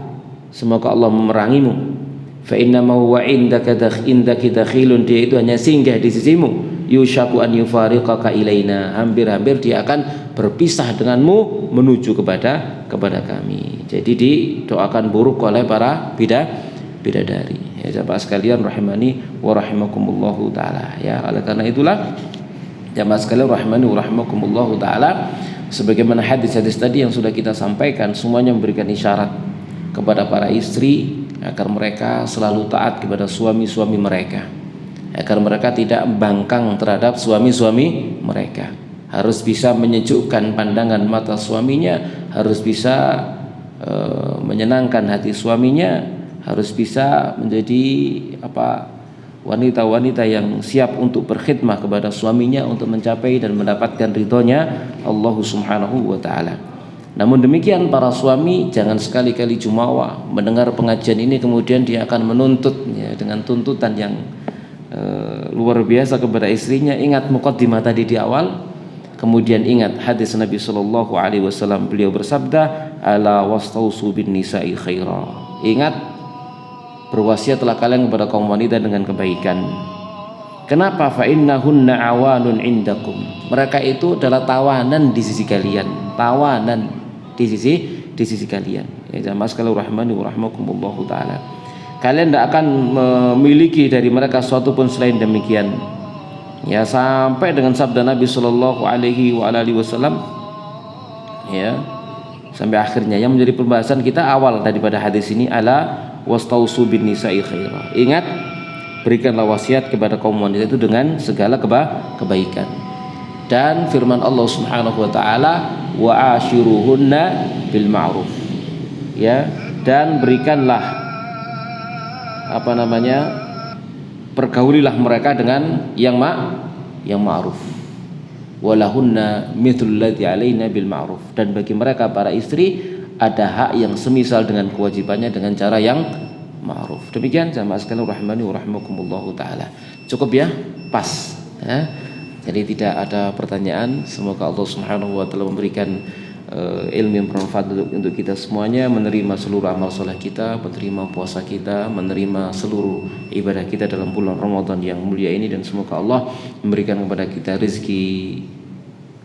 semoga Allah memerangimu. Fa inna ma huwa indaka dakhilun, dia itu hanya singgah di sisimu, yushaku an yufariqaka ilaina, hampir-hampir dia akan berpisah denganmu menuju kepada kami. Jadi didoakan buruk oleh para bidadari. Ya, jamaah sekalian rahimani wa rahimakumullahu taala. Ya, oleh karena itulah jamaah sekalian rahimani wa rahimakumullahu taala, sebagaimana hadis-hadis tadi yang sudah kita sampaikan, semuanya memberikan isyarat kepada para istri agar mereka selalu taat kepada suami-suami mereka, agar mereka tidak bangkang terhadap suami-suami mereka, harus bisa menyejukkan pandangan mata suaminya, harus bisa menyenangkan hati suaminya, harus bisa menjadi wanita-wanita yang siap untuk berkhidmah kepada suaminya untuk mencapai dan mendapatkan ridhonya Allah Subhanahu wa taala. Namun demikian para suami jangan sekali-kali jumawa mendengar pengajian ini kemudian dia akan menuntut ya, dengan tuntutan yang luar biasa kepada istrinya. Ingat muqaddimah tadi di awal, kemudian ingat hadis Nabi sallallahu alaihi wasallam, beliau bersabda, ala wastausu bin nisa'i khaira. Ingat, berwasiatlah kalian kepada kaum wanita dengan kebaikan. Kenapa? Fa innahunna awanun indakum. Mereka itu adalah tawanan di sisi kalian, tawanan di sisi kalian. Ya jamaah sekalian rahmani wa rahmakumullah taala. Kalian tidak akan memiliki dari mereka sesuatu pun selain demikian. Ya, sampai dengan sabda Nabi sallallahu alaihi wasallam ya, sampai akhirnya yang menjadi pembahasan kita awal daripada hadis ini, ala wastausu bin nisa'i khaira. Ingat, berikanlah wasiat kepada kaum wanita itu dengan segala kebaikan. Dan firman Allah Subhanahu wa taala, wa ashiruhunna bil ma'ruf. Ya, dan berikanlah pergaulilah mereka dengan yang ma'ruf. Walahunna mithlul ladzi 'alaina bil ma'ruf. Dan bagi mereka para istri ada hak yang semisal dengan kewajibannya dengan cara yang ma'ruf. Demikian jamaah sekalian rahmani wa rahmakumullahu taala. Cukup ya? Pas ya? Jadi tidak ada pertanyaan. Semoga Allah Subhanahu wa taala memberikan ilmu yang bermanfaat untuk kita semuanya, menerima seluruh amal soleh kita, menerima puasa kita, menerima seluruh ibadah kita dalam bulan Ramadan yang mulia ini, dan semoga Allah memberikan kepada kita rezeki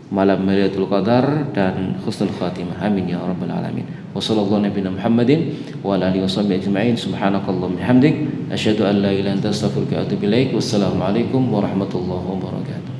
malam Lailatul Qadar dan husnul khatimah. Amin ya rabbal alamin. Wa sallallahu nabiyana Muhammadin wa ala alihi washabbihi ajma'in. Subhanakallahumma bihamdik asyhadu an la ilaha illa anta astaghfiruka wa atubu ilaik. Wassalamu alaikum warahmatullahi wabarakatuh.